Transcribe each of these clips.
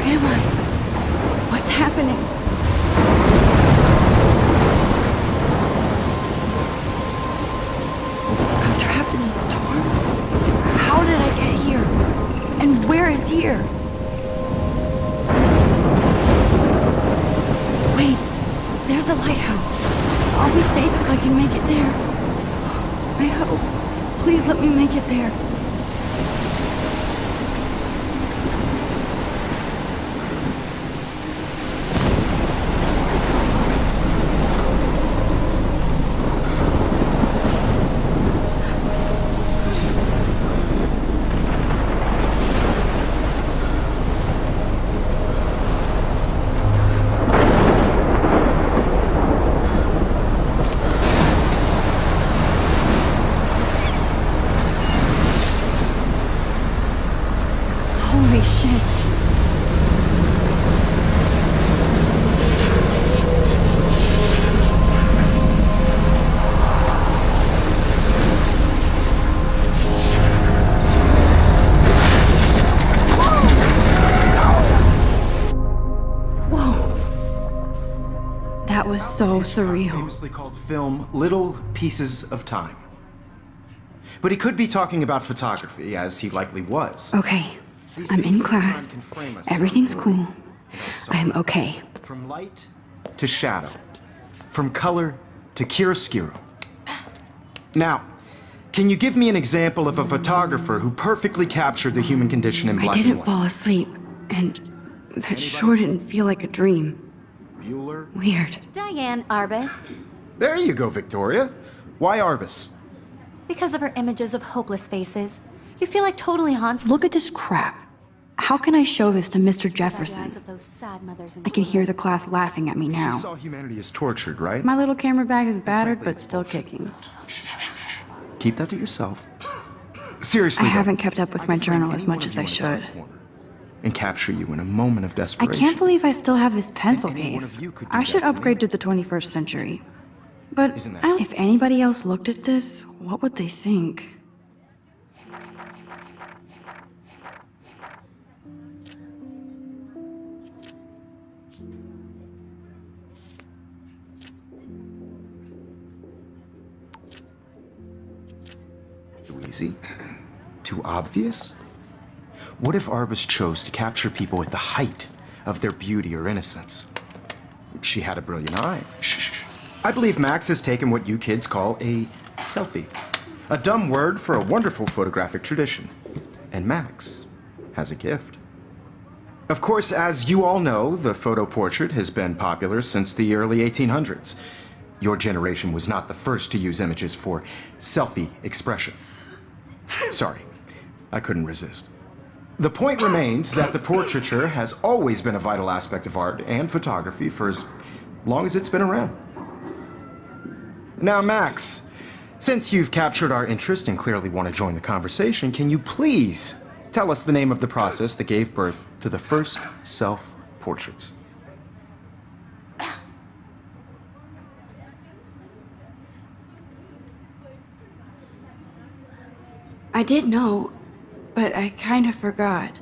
am I? What's happening? I'm trapped in a storm? How did I get here? And where is here? Wait, there's the lighthouse. I'll be safe if I can make it there. I hope. Please let me make it there. Holy shit. Whoa. That was so surreal. Famously called film Little Pieces of Time. But he could be talking about photography, as he likely was. Okay. I'm in class. Everything's cool. I'm okay. From light to shadow. From color to chiaroscuro. Now, can you give me an example of a photographer who perfectly captured the human condition in black and I didn't white? fall asleep, and that sure didn't feel like a dream. Bueller? Weird. Diane Arbus. There you go, Victoria. Why Arbus? Because of her images of hopeless faces, you feel like totally haunted. Look at this crap. How can I show this to Mr. by the Jefferson? eyes of those sad mothers and I can hear the class laughing at me She now. saw humanity as tortured, right? My little camera bag is battered, but still kicking. Keep that to yourself. Seriously, I though, haven't kept up with I my could frame journal as any much one as of I you in a dark should. corner and capture you in a moment of I desperation. can't believe I still have this pencil any one case. of you could do I should that to me. upgrade to the 21st century. But Isn't that if anybody else looked at this, what would they think? Too easy? Too obvious? What if Arbus chose to capture people at the height of their beauty or innocence? She had a brilliant eye. Shh. I believe Max has taken what you kids call a selfie. A dumb word for a wonderful photographic tradition. And Max has a gift. Of course, as you all know, the photo portrait has been popular since the early 1800s. Your generation was not the first to use images for selfie expression. Sorry, I couldn't resist. The point remains that the portraiture has always been a vital aspect of art and photography for as long as it's been around. Now, Max, since you've captured our interest and clearly want to join the conversation, can you please tell us the name of the process that gave birth to the first self-portraits? I did know, but I kind of forgot.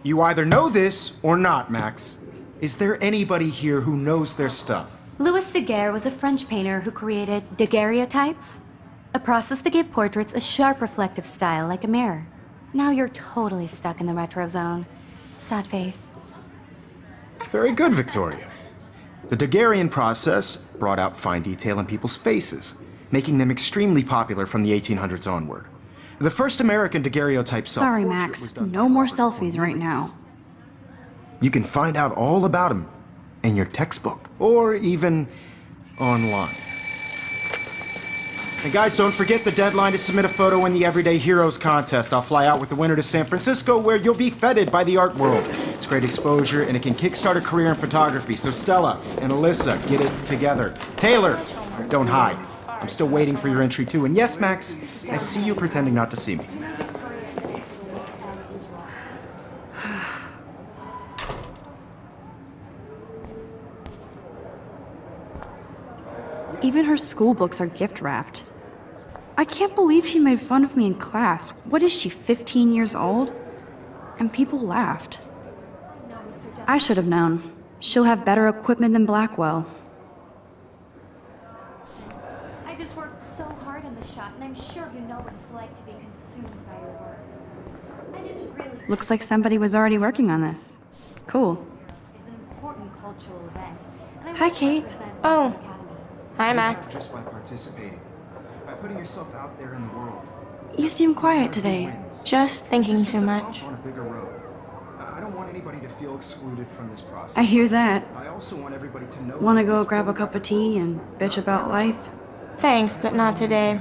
You either know this or not, Max. Is there anybody here who knows their stuff? Louis Daguerre was a French painter who created daguerreotypes, a process that gave portraits a sharp reflective style like a mirror. Now you're totally stuck in the retro zone. Sad face. Very good, Victoria. The Daguerrean process brought out fine detail in people's faces, making them extremely popular from the 1800s onward. The first American daguerreotype Sorry, self-portrait Max. was done No by more Robert selfies right Cornelius. now. You can find out all about him in your textbook or even online. And guys, don't forget the deadline to submit a photo in the Everyday Heroes contest. I'll fly out with the winner to San Francisco, where you'll be feted by the art world. It's great exposure, and it can kickstart a career in photography. So Stella and Alyssa, get it together. Taylor, don't hide. I'm still waiting for your entry too. And yes, Max, I see you pretending not to see me. Even her school books are gift wrapped. I can't believe she made fun of me in class. What is she, 15 years old? And people laughed. No, Mr. I should have known. She'll have better equipment than Blackwell. I just worked so hard on the shot, and I'm sure you know what it's like to be consumed by your work. I just really Looks like somebody was already working on this. Cool. is an important cultural event. And I Hi, want to Kate. represent Oh. the Academy. Hi, Max. Just by participating, by putting yourself out there in the world. You seem quiet today. Just thinking This is too just a much. bump on a bigger road. I don't want anybody to feel excluded from this process. I hear that. I also want everybody to know. Wanna that go this grab a cup of tea and bitch about life? Thanks, but not today.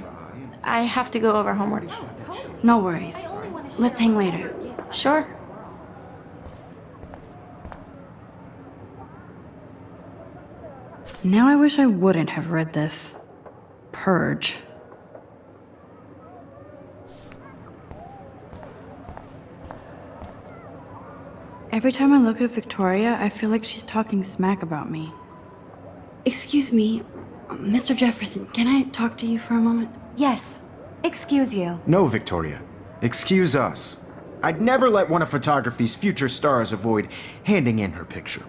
I have to go over homework. No worries. Let's hang later. Sure. Now I wish I wouldn't have read this. Purge. Every time I look at Victoria, I feel like she's talking smack about me. Excuse me, Mr. Jefferson, can I talk to you for a moment? Yes. Excuse you. No, Victoria. Excuse us. I'd never let one of photography's future stars avoid handing in her picture.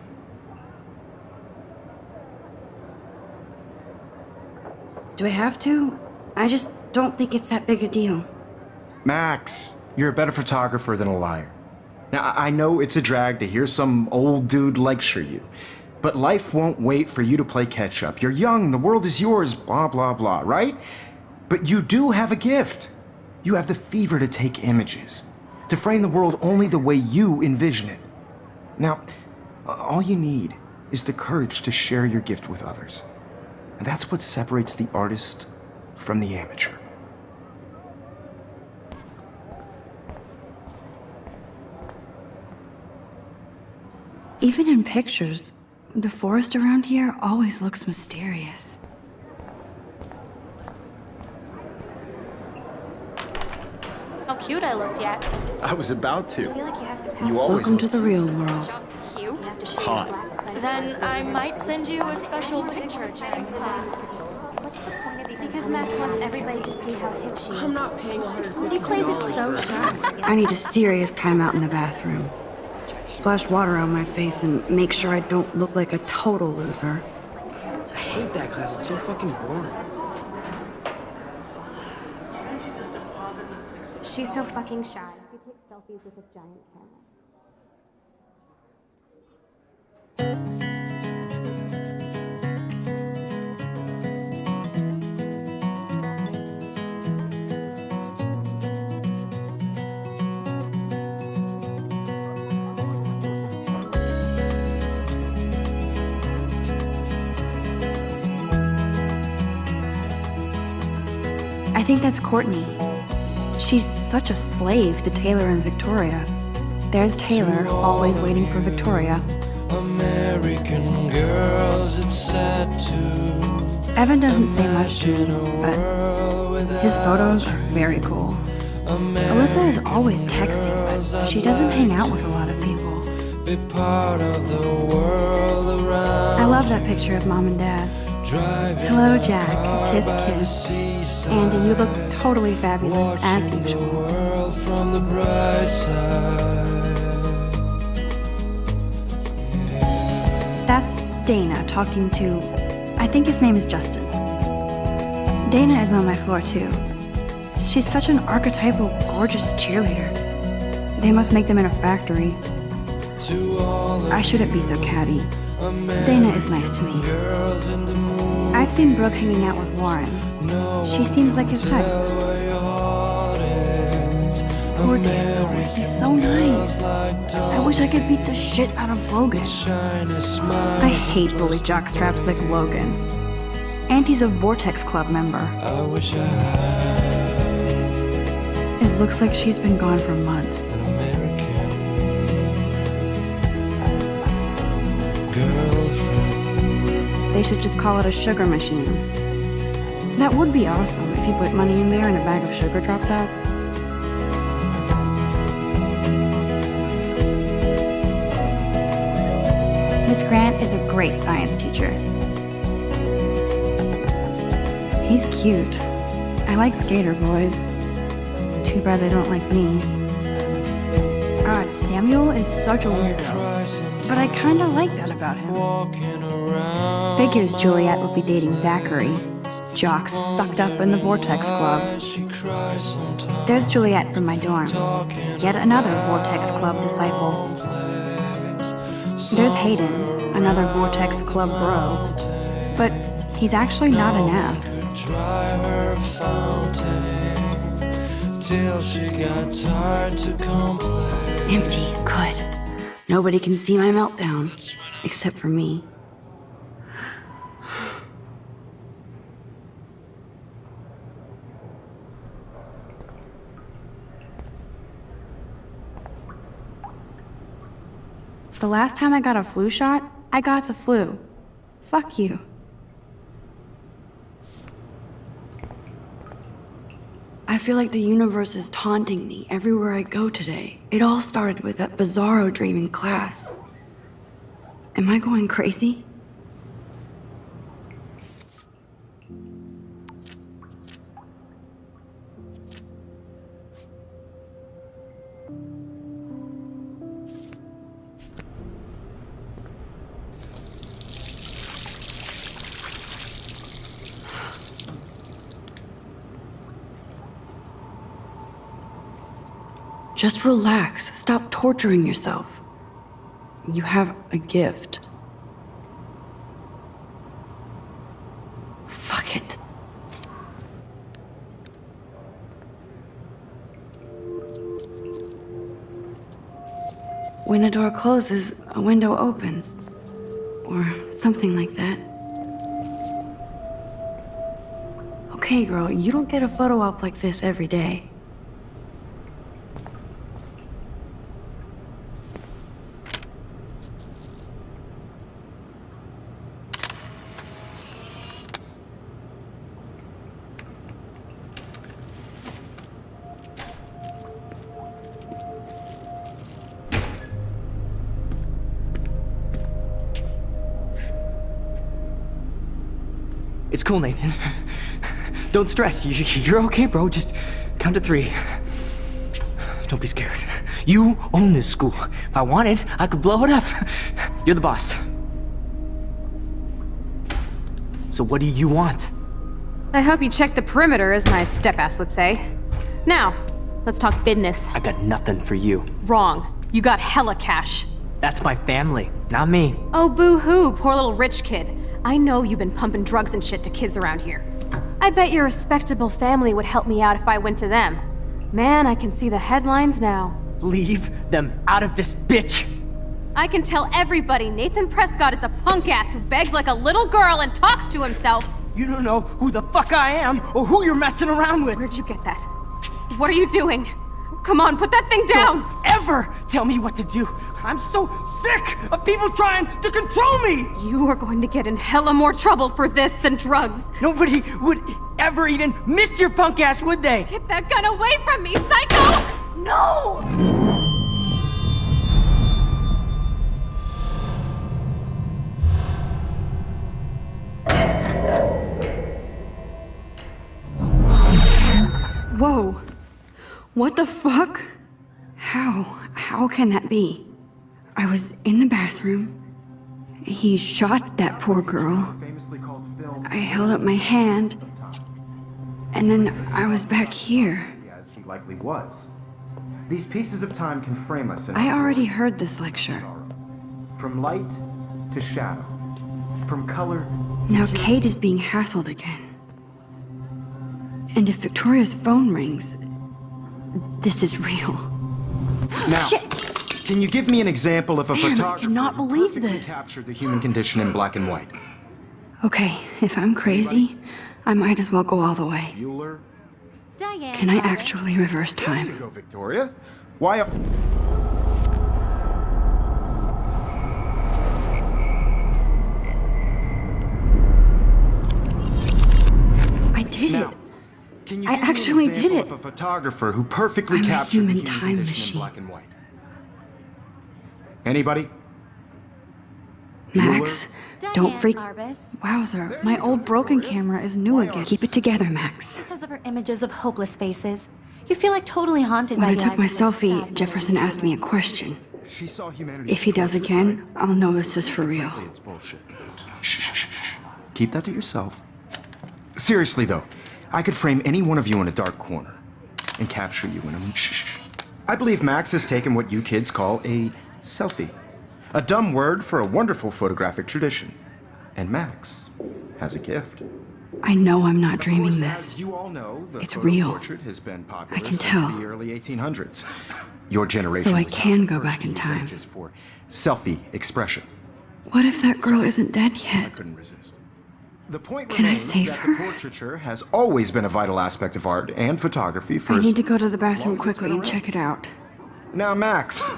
Do I have to? I just don't think it's that big a deal. Max, you're a better photographer than a liar. Now, I know it's a drag to hear some old dude lecture you, but life won't wait for you to play catch up. You're young, the world is yours, blah, blah, blah, right? But you do have a gift. You have the fever to take images, to frame the world only the way you envision it. Now, all you need is the courage to share your gift with others. And that's what separates the artist from the amateur. Even in pictures, the forest around here always looks mysterious. How cute I looked yet. I was about to. I feel like you have to pass. You always Welcome to the real world. Just cute. hot. Then I might send you a special picture, James. Because Max wants everybody to see how hip she is. I'm not paying $150. He plays it so sharp. I need a serious timeout in the bathroom. Splash water on my face and make sure I don't look like a total loser. I hate that class. It's so fucking boring. She's so fucking shy. She takes selfies with a giant camera. I think that's Courtney. She's such a slave to Taylor and Victoria. There's Taylor, always waiting for Victoria. American girls, it's sad to Evan doesn't say much to me, but his photos are very cool. Alyssa is always texting, but she doesn't hang out with a lot of people. be part of the world around. I love that picture of Mom and Dad. Hello, Jack. Kiss, kiss. Andy, you look totally fabulous, as usual. World from the bright side. That's Dana talking to, I think his name is Justin. Dana is on my floor too. She's such an archetypal, gorgeous cheerleader. They must make them in a factory. I shouldn't be so catty. Dana is nice to me. I've seen Brooke hanging out with Warren. She seems like his type. Poor Dan boy, he's so nice. I wish I could beat the shit out of Logan. I hate bully jockstraps like Logan. And he's a Vortex Club member. I wish I had It looks like she's been gone for months. an American girlfriend. They should just call it a sugar machine. That would be awesome if you put money in there and a bag of sugar dropped out. Miss Grant is a great science teacher. He's cute. I like skater boys. Too bad they don't like me. God, Samuel is such a weirdo, but I kinda like that about him. Figures Juliet would be dating Zachary, jocks sucked up in the Vortex Club. There's Juliet from my dorm, yet another Vortex Club disciple. There's Hayden, another Vortex Club bro, but he's actually not an ass. Empty, good. Nobody can see my meltdown, except for me. The last time I got a flu shot, I got the flu. Fuck you. I feel like the universe is taunting me everywhere I go today. It all started with that bizarro dream in class. Am I going crazy? Just relax. Stop torturing yourself. You have a gift. Fuck it. When a door closes, a window opens. Or something like that. Okay, girl, you don't get a photo op like this every day. It's cool, Nathan. Don't stress. You're okay, bro. Just count to 3. Don't be scared. You own this school. If I wanted, I could blow it up. You're the boss. So what do you want? I hope you checked the perimeter, as my step-ass would say. Now, let's talk business. I got nothing for you. Wrong. You got hella cash. That's my family, not me. Oh, boo-hoo, poor little rich kid. I know you've been pumping drugs and shit to kids around here. I bet your respectable family would help me out if I went to them. Man, I can see the headlines now. Leave them out of this bitch! I can tell everybody Nathan Prescott is a punk ass who begs like a little girl and talks to himself. You don't know who the fuck I am or who you're messing around with. Where'd you get that? What are you doing? Come on, put that thing down! Don't ever tell me what to do! I'm so sick of people trying to control me! You are going to get in hella more trouble for this than drugs. Nobody would ever even miss your punk ass, would they? Get that gun away from me, psycho! No! Whoa. What the fuck? How can that be? I was in the bathroom. He shot that poor girl. I held up my hand. And then I was back here. As he likely was. These pieces of time can frame us in I already heard this lecture. from light to shadow, from color. Now Kate is being hassled again. And if Victoria's phone rings, this is real. Now, Shit! can you give me an example of a Man, I photographer cannot who believe perfectly this. captured the human condition in black and white? Okay, if I'm crazy, I might as well go all the way. Bueller? Diane. Can I Roberts. actually reverse There you time? go, Victoria. Why? I did Now, it. can you I give actually me an example did it. of a photographer who perfectly I'm a captured human the human time condition machine. in black and white? Anybody? Max, don't Diane freak. Arbus. Wowzer, my old broken camera is new again. Keep it together, Max. Because of her images of hopeless faces. You feel like totally haunted When by I the took eyes my of this selfie, sad Jefferson little asked me a demon. question. She saw humanity. If he does again, I'll know this is for real. Frankly, it's bullshit. Shh, shh, shh, shh. Keep that to yourself. Seriously, though, I could frame any one of you in a dark corner and capture you in a... Shh, shh. I believe Max has taken what you kids call a selfie. A dumb word for a wonderful photographic tradition. And Max has a gift. I know I'm not Of dreaming course, this. as you all know, the It's photo real. portrait has been popular I can since tell. the early 1800s. Your generation So I was can not go the first back in to use time. images for selfie expression. What if that girl isn't dead I yet? couldn't resist. The point Can I remains save that her? the portraiture has always been a vital aspect of art and photography for I as need to go to the long bathroom as it's quickly been and around. check it out. Now, Max,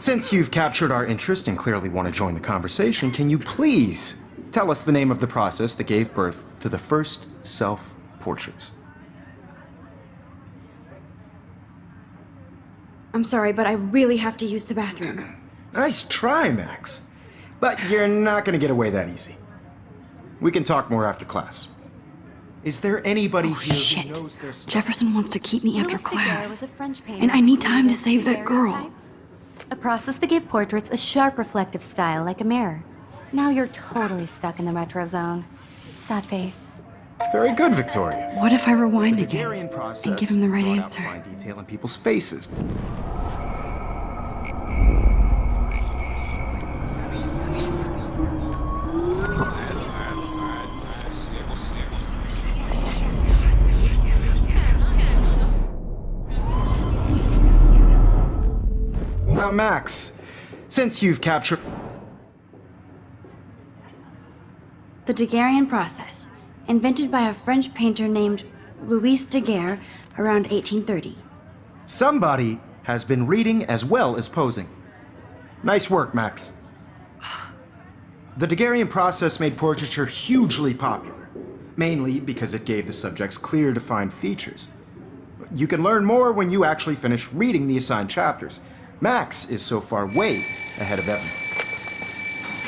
since you've captured our interest and clearly want to join the conversation, can you please tell us the name of the process that gave birth to the first self-portraits? I'm sorry, but I really have to use the bathroom. Nice try, Max. But you're not going to get away that easy. We can talk more after class. Is there anybody Oh, here shit. who knows their stuff? Jefferson wants to keep me after Louis Daguerre class. was a French painter And I who need time to created save that girl. daguerreotypes, a process that gave portraits a sharp reflective style like a mirror. Now you're totally stuck in the retro zone. Sad face. Very good, Victoria. What if I rewind The again Daguerrean process and give him the right brought out answer? fine detail in people's faces. Now, Max, since you've captured... The Daguerrean process, invented by a French painter named Louis Daguerre around 1830. Somebody has been reading as well as posing. Nice work, Max. The Daguerrean process made portraiture hugely popular, mainly because it gave the subjects clear, defined features. You can learn more when you actually finish reading the assigned chapters. Max is so far way ahead of everyone.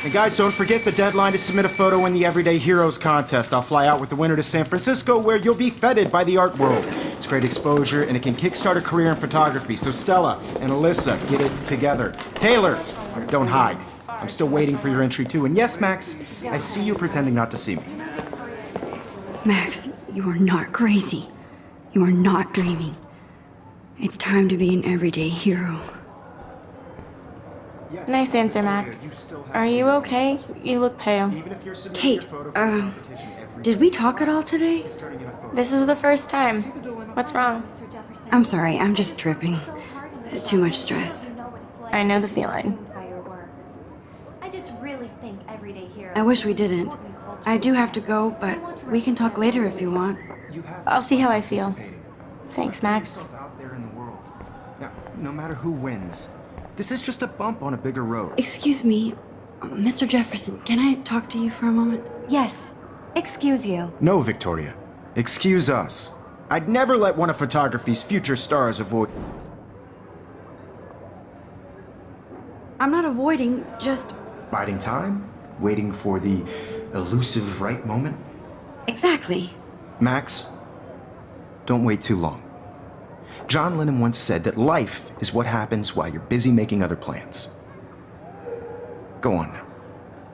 And guys, don't forget the deadline to submit a photo in the Everyday Heroes contest. I'll fly out with the winner to San Francisco, where you'll be feted by the art world. It's great exposure, and it can kickstart a career in photography. So Stella and Alyssa, get it together. Taylor, don't hide. I'm still waiting for your entry too. And yes, Max, I see you pretending not to see me. Max, you are not crazy. You are not dreaming. It's time to be an everyday hero. Yes, Nice answer, Max. Are you okay? You look pale. even if you're submitting Kate, your photo for the competition every Did we talk at all today? day, turning in a photo. This is the first time. What's wrong? I'm sorry, I'm just tripping. Too much stress. I know the feeling. I just really think everyday heroes. I wish we didn't. I do have to go, but we can talk later if you want. You have I'll see how I feel. participating. Thanks, Max. Yourself out there in the world. Now, no matter who wins, this is just a bump on a bigger road. Excuse me, Mr. Jefferson, can I talk to you for a moment? Yes. Excuse you. No, Victoria. Excuse us. I'd never let one of photography's future stars avoid... I'm not avoiding, just... biding time? Waiting for the elusive right moment? Exactly. Max, don't wait too long. John Lennon once said that life is what happens while you're busy making other plans. Go on now.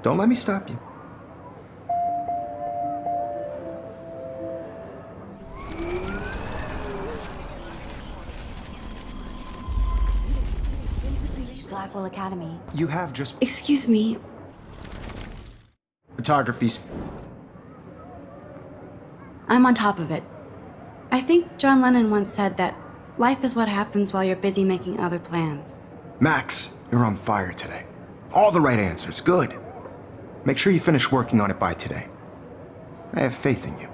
Don't let me stop you. Blackwell Academy. You have just Excuse me, photography's... I'm on top of it. I think John Lennon once said that life is what happens while you're busy making other plans. Max, you're on fire today. All the right answers. Good. Make sure you finish working on it by today. I have faith in you.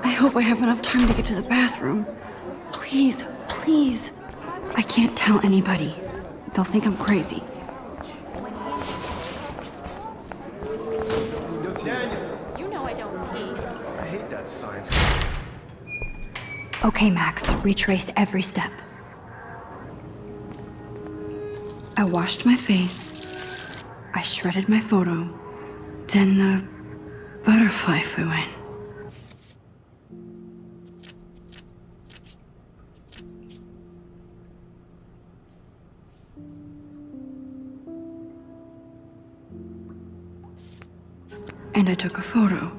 I hope I have enough time to get to the bathroom. Please, please. I can't tell anybody. They'll think I'm crazy. You know I don't tease. I hate that science. Okay, Max, retrace every step. I washed my face. I shredded my photo. Then the butterfly flew in. And I took a photo.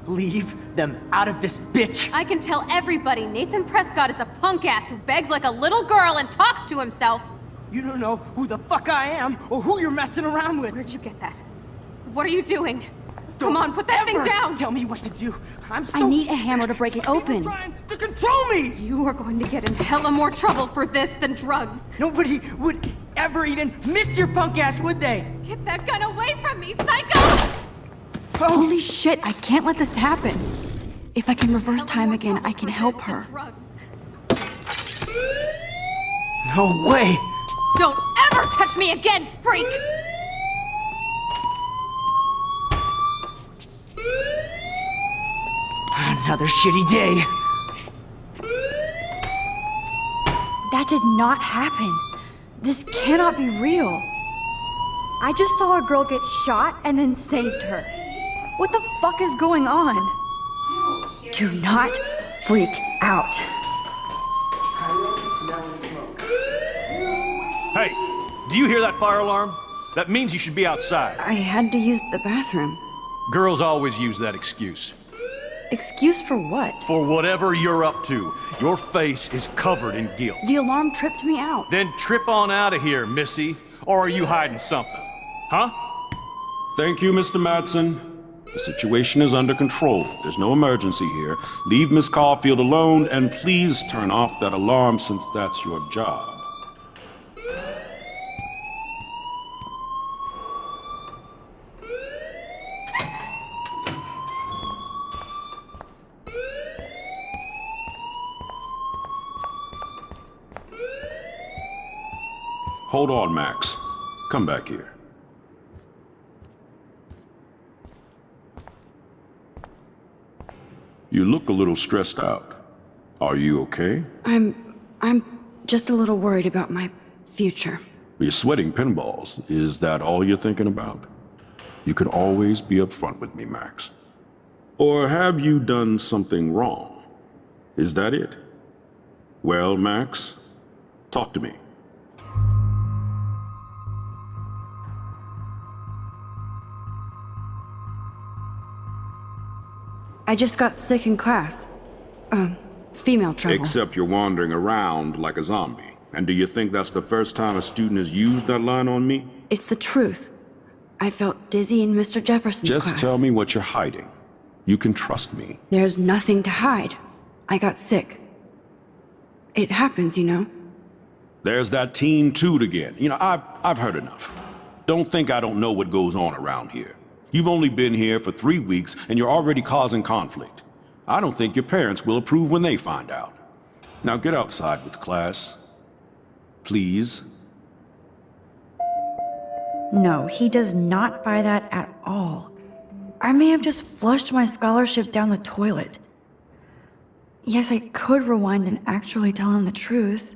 Leave them out of this bitch! I can tell everybody Nathan Prescott is a punk ass who begs like a little girl and talks to himself. You don't know who the fuck I am or who you're messing around with. Where'd you get that? What are you doing? Come on, put that thing Ever down! Tell me what to do. I'm so I need a hammer to break it open. trying to control me. You are going to get in hella more trouble for this than drugs. Nobody would ever even miss your punk ass, would they? Get that gun away from me, psycho! Holy shit, I can't let this happen. If I can reverse time again, I can help her. No way. Don't ever touch me again, freak! Another shitty day. That did not happen. This cannot be real. I just saw a girl get shot and then saved her. What the fuck is going on? Do not freak out. Hey, do you hear that fire alarm? That means you should be outside. I had to use the bathroom. Girls always use that excuse. Excuse for what? For whatever you're up to, your face is covered in guilt. The alarm tripped me out. Then trip on out of here, Missy. Or are you hiding something? Huh? Thank you, Mr. Madsen. The situation is under control. There's no emergency here. Leave Miss Caulfield alone, and please turn off that alarm since that's your job. Hold on, Max. Come back here. You look a little stressed out. Are you okay? I'm just a little worried about my future. You're sweating pinballs. Is that all you're thinking about? You can always be upfront with me, Max. Or have you done something wrong? Is that it? Well, Max, talk to me. I just got sick in class. Female trouble. Except you're wandering around like a zombie. And do you think that's the first time a student has used that line on me? It's the truth. I felt dizzy in Mr. Jefferson's class. Just tell me what you're hiding. You can trust me. There's nothing to hide. I got sick. It happens, you know. There's that teen toot again. You know, I've heard enough. Don't think I don't know what goes on around here. You've only been here for 3 weeks and you're already causing conflict. I don't think your parents will approve when they find out. Now get outside with class. Please. No, he does not buy that at all. I may have just flushed my scholarship down the toilet. Yes, I could rewind and actually tell him the truth.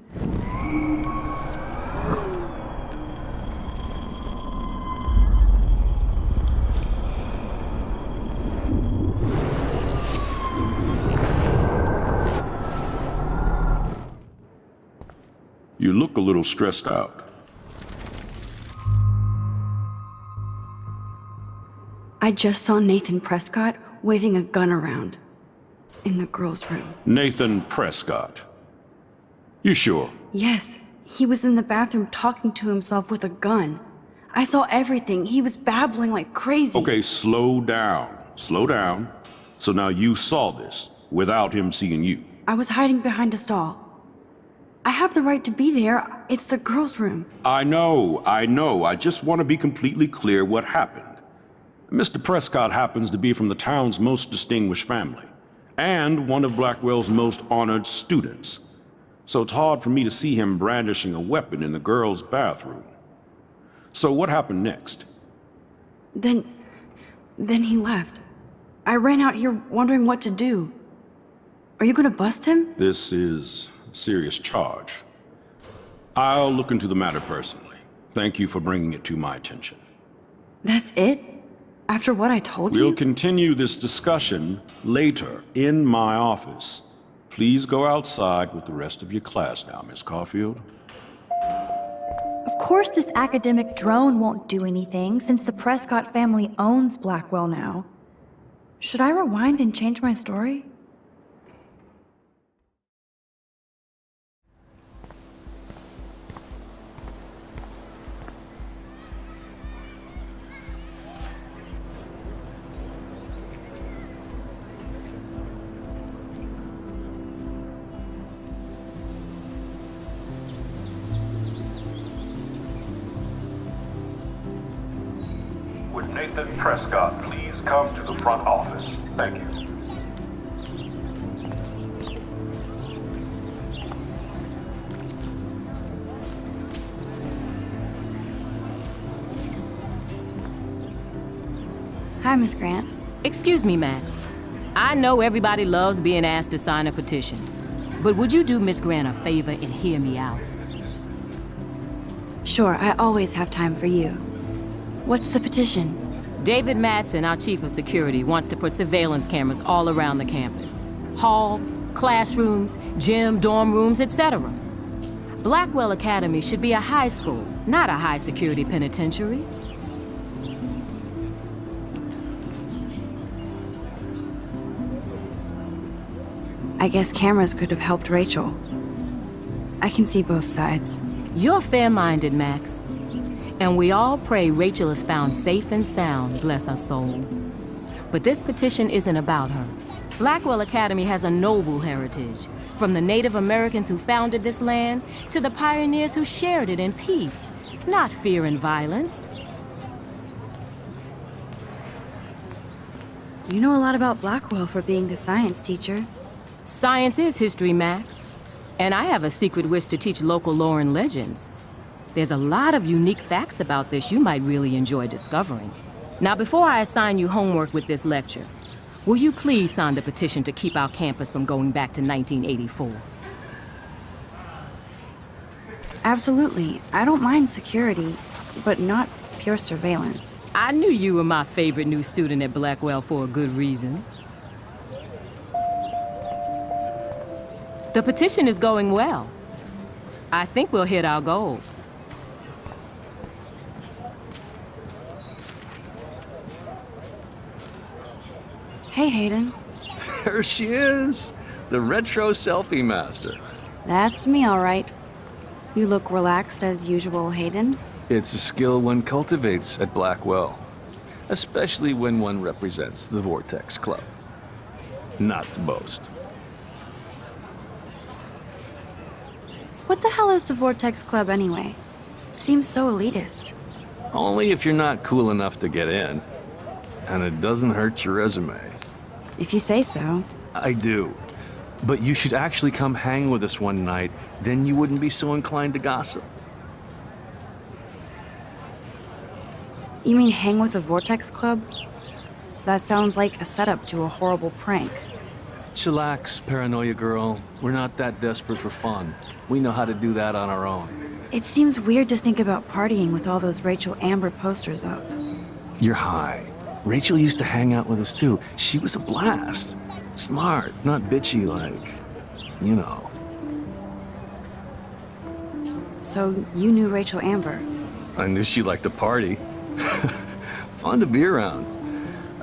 You look a little stressed out. I just saw Nathan Prescott waving a gun around in the girls' room. Nathan Prescott. You sure? Yes, he was in the bathroom talking to himself with a gun. I saw everything. He was babbling like crazy. Okay, slow down. Slow down. So now you saw this without him seeing you. I was hiding behind a stall. I have the right to be there. It's the girls' room. I know. I just want to be completely clear what happened. Mr. Prescott happens to be from the town's most distinguished family, and one of Blackwell's most honored students. So it's hard for me to see him brandishing a weapon in the girls' bathroom. So what happened next? Then he left. I ran out here wondering what to do. Are you gonna bust him? This is a serious charge. I'll look into the matter personally. Thank you for bringing it to my attention. That's it? After what I told We'll you? continue this discussion later in my office. Please go outside with the rest of your class now, Miss Caulfield. Of course this academic drone won't do anything since the Prescott family owns Blackwell now. Should I rewind and change my story? Would Nathan Prescott please come to the front office? Thank you. Hi, Miss Grant. Excuse me, Max. I know everybody loves being asked to sign a petition, but would you do Miss Grant a favor and hear me out? Sure, I always have time for you. What's the petition? David Madsen, our chief of security, wants to put surveillance cameras all around the campus. Halls, classrooms, gym, dorm rooms, etc. Blackwell Academy should be a high school, not a high-security penitentiary. I guess cameras could have helped Rachel. I can see both sides. You're fair-minded, Max. And we all pray Rachel is found safe and sound, bless her soul. But this petition isn't about her. Blackwell Academy has a noble heritage, from the Native Americans who founded this land to the pioneers who shared it in peace, not fear and violence. You know a lot about Blackwell for being the science teacher. Science is history, Max. And I have a secret wish to teach local lore and legends. There's a lot of unique facts about this you might really enjoy discovering. Now, before I assign you homework with this lecture, will you please sign the petition to keep our campus from going back to 1984? Absolutely. I don't mind security, but not pure surveillance. I knew you were my favorite new student at Blackwell for a good reason. The petition is going well. I think we'll hit our goal. Hey, Hayden. There she is, the retro selfie master. That's me, all right. You look relaxed as usual, Hayden. It's a skill one cultivates at Blackwell, especially when one represents the Vortex Club. Not to boast. What the hell is the Vortex Club anyway? Seems so elitist. Only if you're not cool enough to get in. And it doesn't hurt your resume. If you say so. I do. But you should actually come hang with us one night, then you wouldn't be so inclined to gossip. You mean hang with the Vortex Club? That sounds like a setup to a horrible prank. Chillax, paranoia girl. We're not that desperate for fun. We know how to do that on our own. It seems weird to think about partying with all those Rachel Amber posters up. You're high. Rachel used to hang out with us too. She was a blast. Smart, not bitchy like, you know. So you knew Rachel Amber? I knew she liked to party. Fun to be around.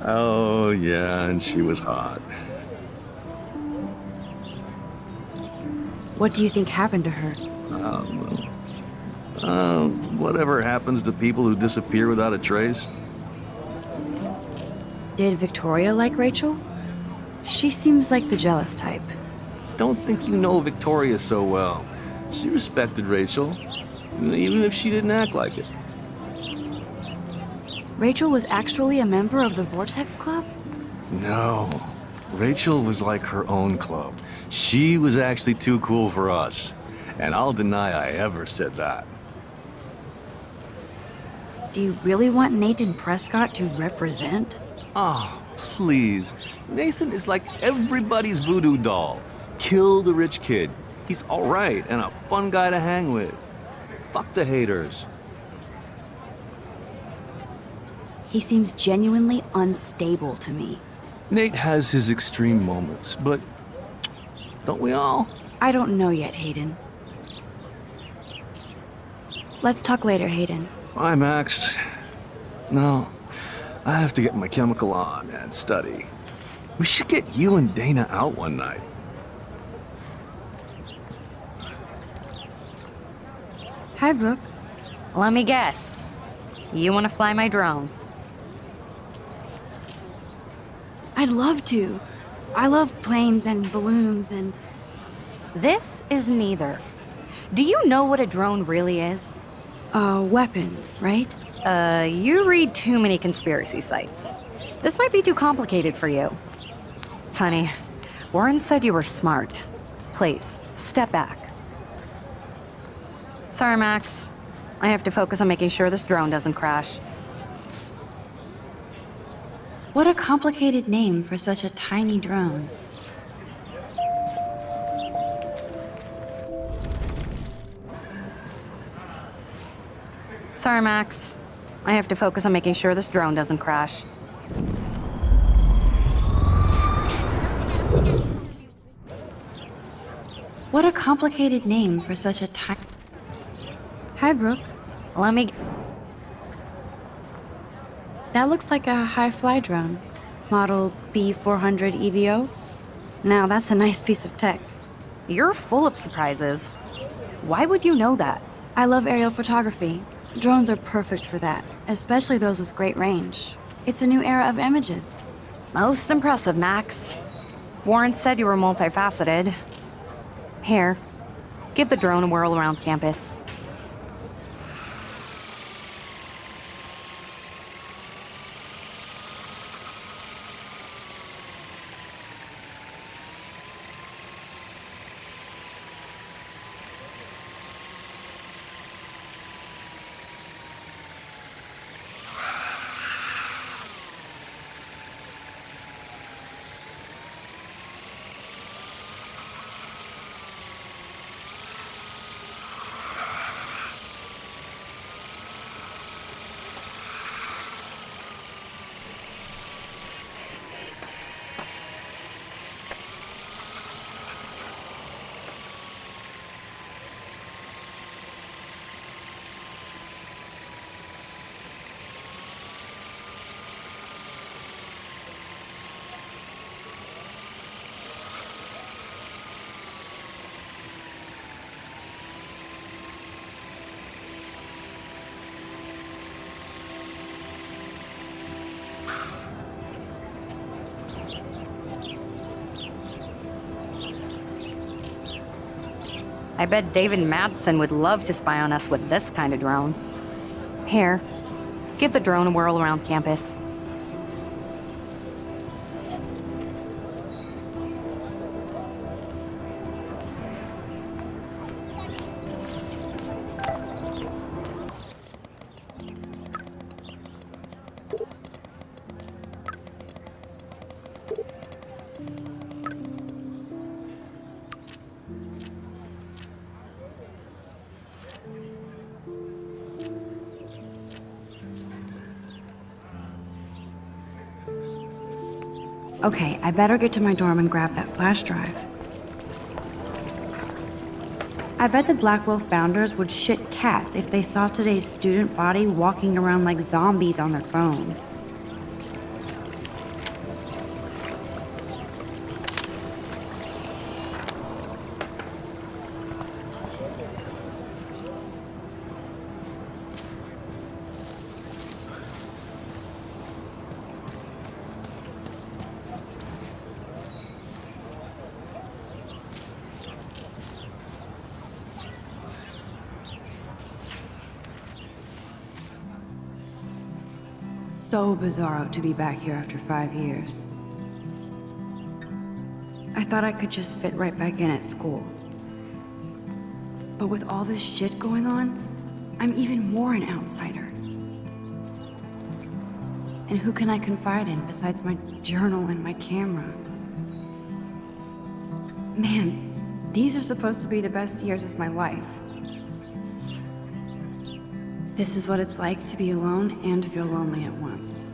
Oh yeah, and she was hot. What do you think happened to her? Whatever happens to people who disappear without a trace. Did Victoria like Rachel? She seems like the jealous type. Don't think you know Victoria so well. She respected Rachel, even if she didn't act like it. Rachel was actually a member of the Vortex Club? No. Rachel was like her own club. She was actually too cool for us. And I'll deny I ever said that. Do you really want Nathan Prescott to represent? Oh, please. Nathan is like everybody's voodoo doll. Kill the rich kid. He's all right and a fun guy to hang with. Fuck the haters. He seems genuinely unstable to me. Nate has his extreme moments, but don't we all? I don't know yet, Hayden. Let's talk later, Hayden. Bye, Max. No, I have to get my chemical on and study. We should get you and Dana out one night. Hi, Brooke. Let me guess. You want to fly my drone? I'd love to. I love planes and balloons and... This is neither. Do you know what a drone really is? A weapon, right? You read too many conspiracy sites. This might be too complicated for you. Funny, Warren said you were smart. Please, step back. Sorry, Max. I have to focus on making sure this drone doesn't crash. What a complicated name for such a tiny drone. Sorry, Max. I have to focus on making sure this drone doesn't crash. What a complicated name for such a tiny... Hi, Brooke. Let me... That looks like a high-fly drone. Model B400 EVO. Now, that's a nice piece of tech. You're full of surprises. Why would you know that? I love aerial photography. Drones are perfect for that, especially those with great range. It's a new era of images. Most impressive, Max. Warren said you were multifaceted. Here, give the drone a whirl around campus. I bet David Madsen would love to spy on us with this kind of drone. Here, give the drone a whirl around campus. Okay, I better get to my dorm and grab that flash drive. I bet the Blackwell founders would shit cats if they saw today's student body walking around like zombies on their phones. So bizarro to be back here after 5 years. I thought I could just fit right back in at school. But with all this shit going on, I'm even more an outsider. And who can I confide in besides my journal and my camera? Man, these are supposed to be the best years of my life. This is what it's like to be alone and feel lonely at once.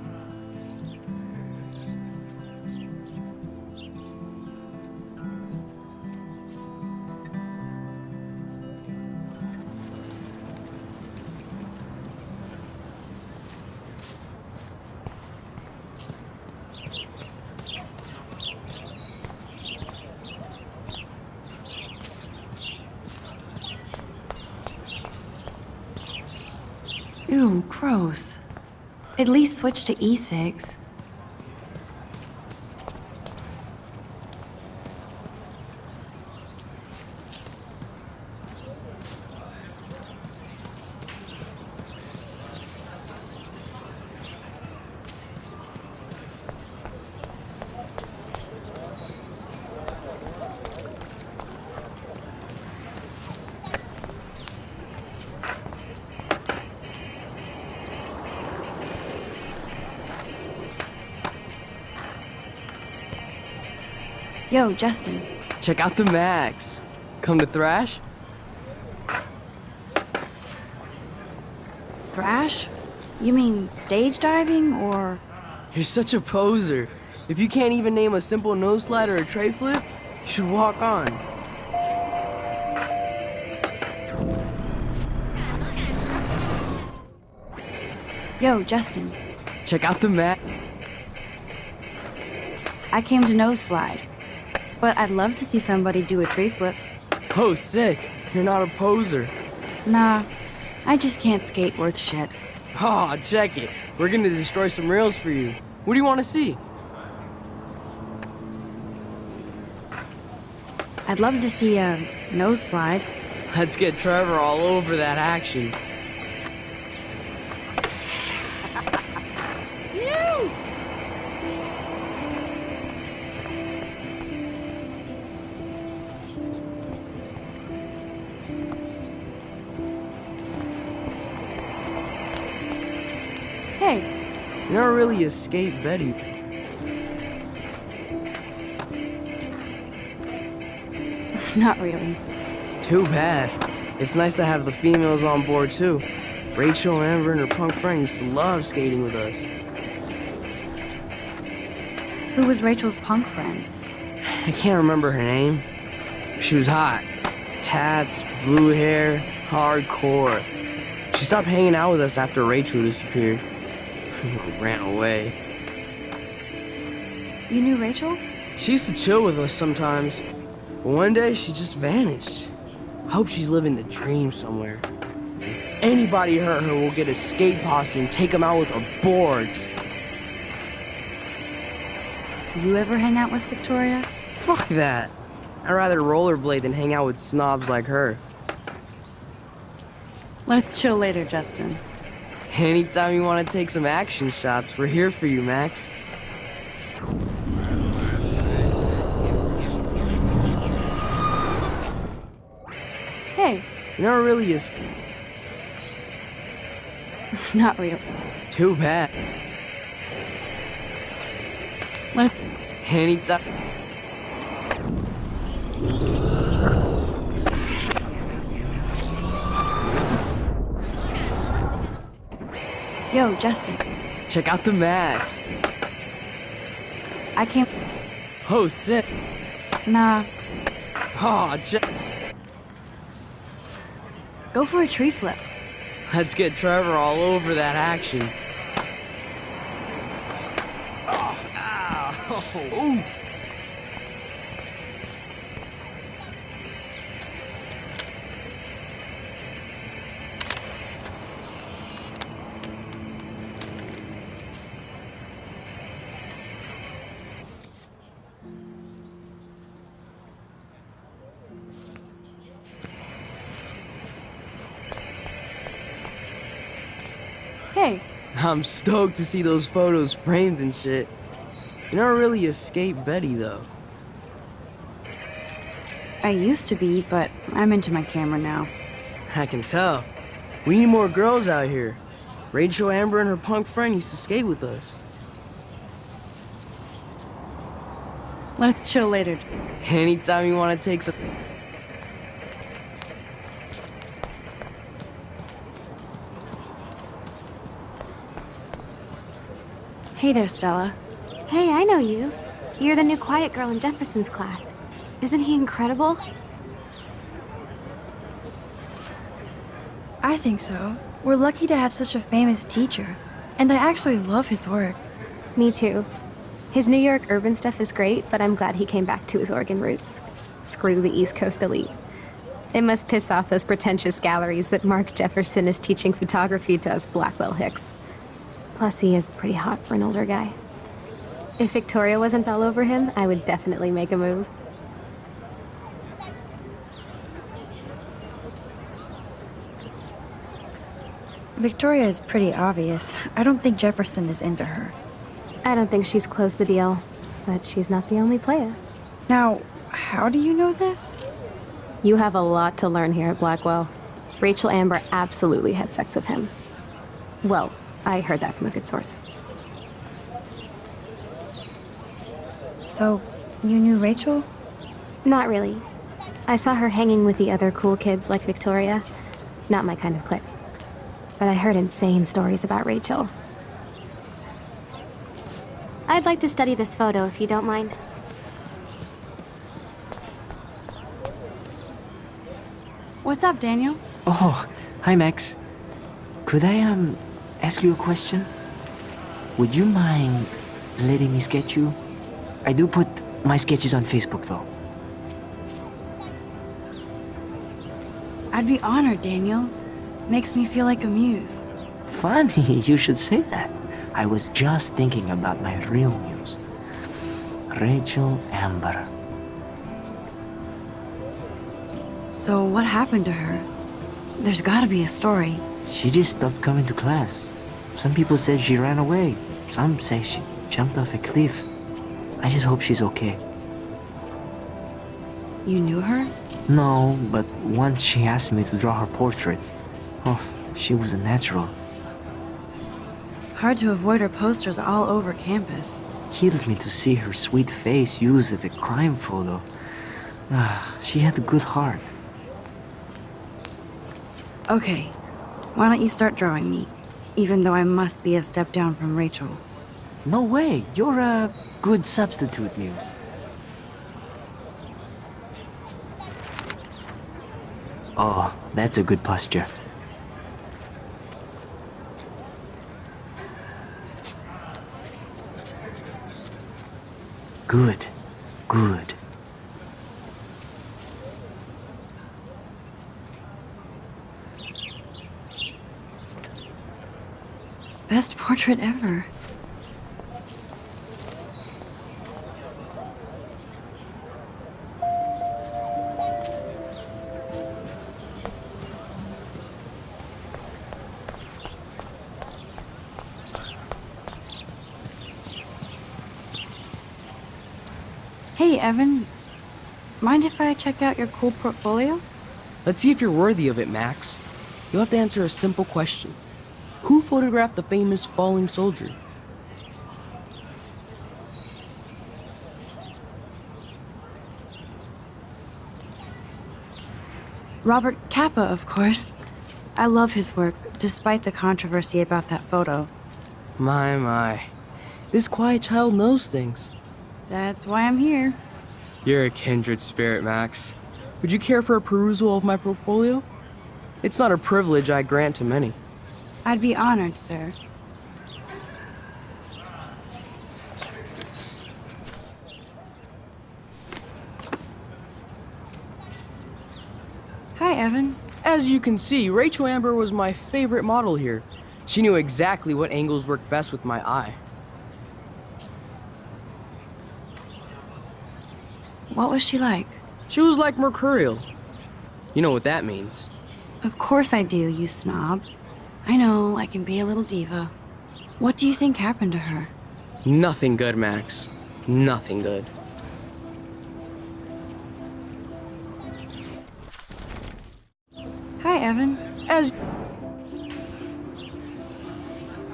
Ew, gross. At least switch to e-cigs. Yo, Justin. Check out the Max. Come to thrash? Thrash? You mean stage diving, or...? You're such a poser. If you can't even name a simple nose slide or a tray flip, you should walk on. Yo, Justin. Check out the Max. I came to nose slide, but I'd love to see somebody do a tree flip. Oh, sick. You're not a poser. Nah, I just can't skate worth shit. Aw, check it. We're gonna destroy some rails for you. What do you want to see? I'd love to see a nose slide. Let's get Trevor all over that action. Hey, You never really escaped Betty. not really. Too bad. It's nice to have the females on board too. Rachel, Amber, and her punk friend used to love skating with us. Who was Rachel's punk friend? I can't remember her name. She was hot. Tats, blue hair, hardcore. She stopped hanging out with us after Rachel disappeared. Ran away. You knew Rachel? She used to chill with us sometimes. But one day, she just vanished. I hope she's living the dream somewhere. If anybody hurt her, we'll get a skate posse and take them out with our boards. You ever hang out with Victoria? Fuck that. I'd rather rollerblade than hang out with snobs like her. Let's chill later, Justin. Anytime you want to take some action shots, we're here for you, Max. Hey, You never really is. not really. Too bad. Let's... Anytime. Yo, Justin. Check out the Max. I came... Oh, sick. Nah, Oh, go for a tree flip. let's get Trevor all over that action. Oh, ow. Ooh. Hey, I'm stoked to see those photos framed and shit. You never really escaped Betty, though. I used to be, but I'm into my camera now. I can tell. We need more girls out here. Rachel, Amber, and her punk friend used to skate with us. Let's chill later. Anytime you want to take some... Hey there, Stella. Hey, I know you. You're the new quiet girl in Jefferson's class. Isn't he incredible? I think so. We're lucky to have such a famous teacher. And I actually love his work. Me too. His New York urban stuff is great, but I'm glad he came back to his Oregon roots. Screw the East Coast elite. It must piss off those pretentious galleries that Mark Jefferson is teaching photography to us Blackwell hicks. Plus, he is pretty hot for an older guy. If Victoria wasn't all over him, I would definitely make a move. Victoria is pretty obvious. I don't think Jefferson is into her. I don't think she's closed the deal, but she's not the only player. Now, how do you know this? You have a lot to learn here at Blackwell. Rachel Amber absolutely had sex with him. Well, I heard that from a good source. So, you knew Rachel? Not really. I saw her hanging with the other cool kids like Victoria. Not my kind of clique. But I heard insane stories about Rachel. I'd like to study this photo if you don't mind. What's up, Daniel? Oh, hi, Max. Could I, ask you a question? Would you mind letting me sketch you? I do put my sketches on Facebook, though. I'd be honored, Daniel. Makes me feel like a muse. Funny, you should say that. I was just thinking about my real muse. Rachel Amber. So what happened to her? There's gotta be a story. She just stopped coming to class. Some people said she ran away. Some say she jumped off a cliff. I just hope she's okay. You knew her? No, but once she asked me to draw her portrait. Oh, she was a natural. Hard to avoid her posters all over campus. Kills me to see her sweet face used as a crime photo. She had a good heart. Okay, why don't you start drawing me? Even though I must be a step down from Rachel. No way, you're a good substitute, Muse. Oh, that's a good posture. Good, good. Best portrait ever. Hey, Evan. Mind if I check out your cool portfolio? Let's see if you're worthy of it, Max. You'll have to answer a simple question. Who photographed the famous falling soldier? Robert Capa, of course. I love his work, despite the controversy about that photo. My. This quiet child knows things. That's why I'm here. You're a kindred spirit, Max. Would you care for a perusal of my portfolio? It's not a privilege I grant to many. I'd be honored, sir. Hi, Evan. As you can see, Rachel Amber was my favorite model here. She knew exactly what angles worked best with my eye. What was she like? She was like mercurial. You know what that means. Of course I do, you snob. I know, I can be a little diva. What do you think happened to her? Nothing good, Max. Nothing good. Hi, Evan. As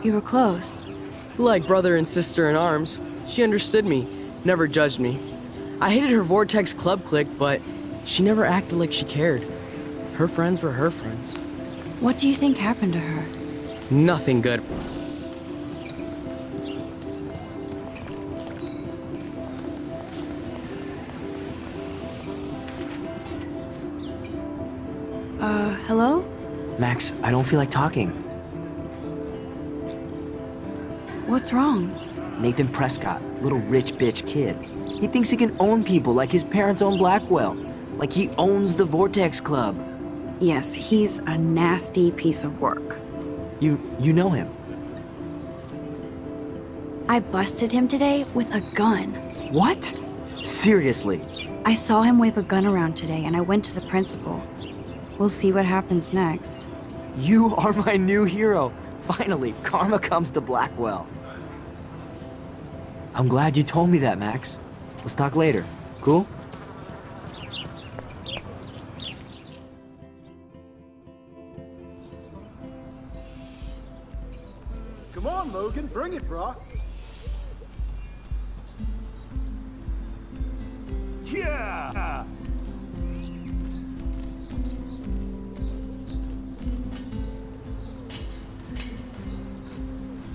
you were close. Like brother and sister in arms. She understood me, never judged me. I hated her Vortex Club clique, but she never acted like she cared. Her friends were her friends. What do you think happened to her? Nothing good. Hello? Max, I don't feel like talking. What's wrong? Nathan Prescott, little rich bitch kid. He thinks he can own people like his parents own Blackwell. Like he owns the Vortex Club. Yes, he's a nasty piece of work. You know him? I busted him today with a gun. What? Seriously? I saw him wave a gun around today and I went to the principal. We'll see what happens next. You are my new hero. Finally, karma comes to Blackwell. I'm glad you told me that, Max. Let's talk later. Cool? Come on, Logan, bring it, bro. Yeah!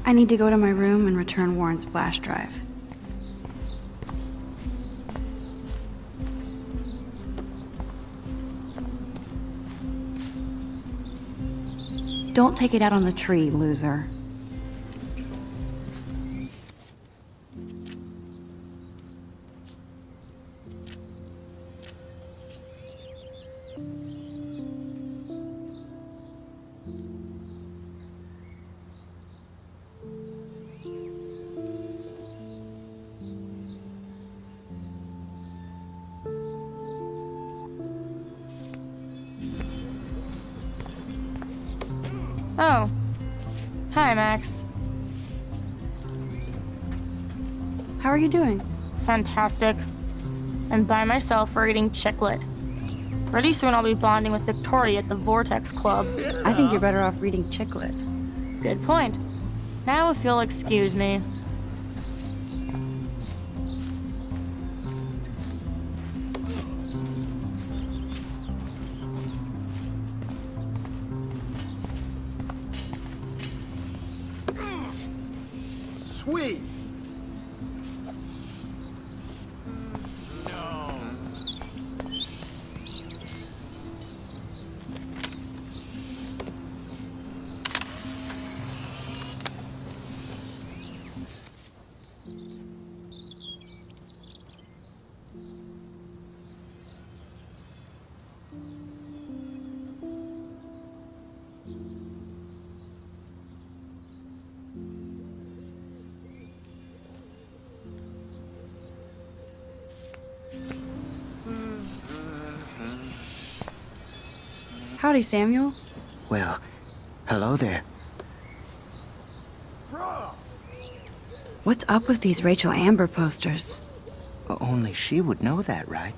I need to go to my room and return Warren's flash drive. Don't take it out on the tree, loser. Oh. Hi, Max. How are you doing? Fantastic. I'm by myself reading Chicklet. Pretty soon I'll be bonding with Victoria at the Vortex Club. I think you're better off reading Chicklet. Good point. Now if you'll excuse me. Sweet. Howdy, Samuel. Well, hello there. What's up with these Rachel Amber posters? Only she would know that, right?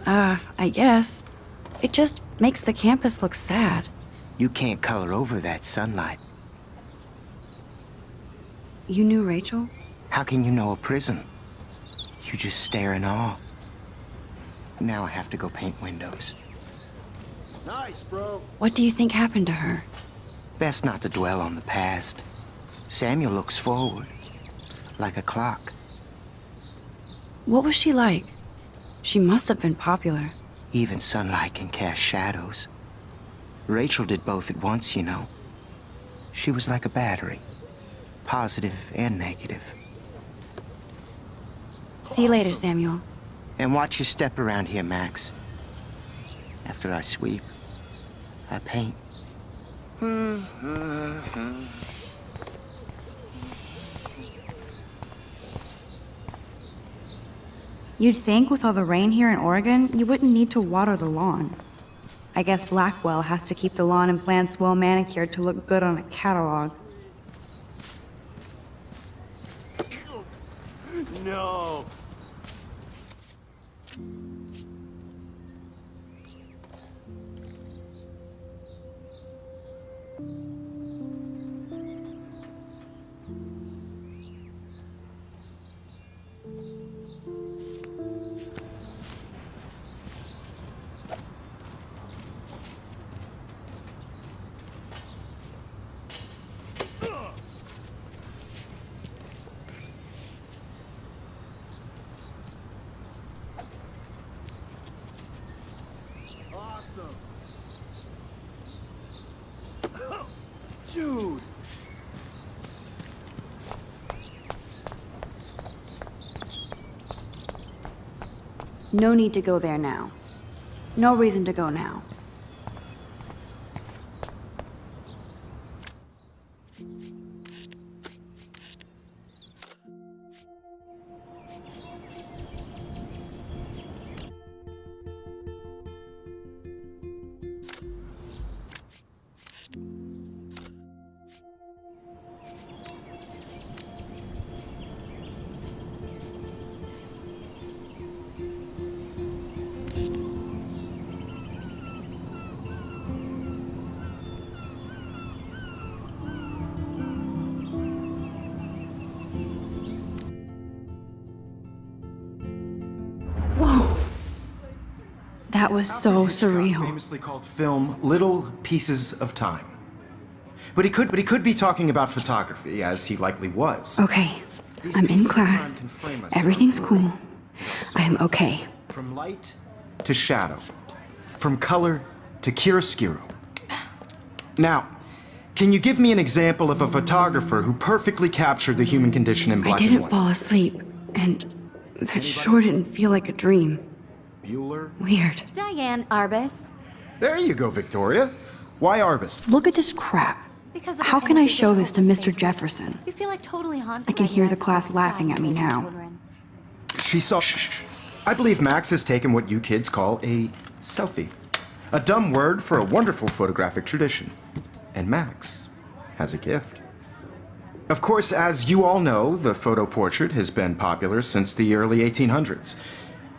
I guess. It just makes the campus look sad. You can't color over that sunlight. You knew Rachel? How can you know a prism? You just stare in awe. Now I have to go paint windows. Nice, bro. What do you think happened to her? Best not to dwell on the past. Samuel looks forward, like a clock. What was she like? She must have been popular. Even sunlight can cast shadows. Rachel did both at once, you know. She was like a battery, positive and negative. See you later, Samuel. And watch your step around here, Max. After I sweep, I paint. You'd think with all the rain here in Oregon, you wouldn't need to water the lawn. I guess Blackwell has to keep the lawn and plants well manicured to look good on a catalog. No. No need to go there now. No reason to go now. That was so surreal. Famously called film Little Pieces of Time. But he could be talking about photography, as he likely was. Okay, I'm in class. Everything's cool. I am okay. From light to shadow. From color to chiaroscuro. Now, can you give me an example of a photographer who perfectly captured the human condition in black and I didn't white? fall asleep, and that sure didn't feel like a dream. Bueller? Weird. Diane Arbus. There you go, Victoria. Why Arbus? Look at this crap. Because of How the can I images show of this to hopeless Mr. faces. Jefferson? You feel like totally haunted. I can by hear the eyes of class those laughing sad at me innocent now. children. She saw. Shh. I believe Max has taken what you kids call a selfie. A dumb word for a wonderful photographic tradition. And Max has a gift. Of course, as you all know, the photo portrait has been popular since the early 1800s.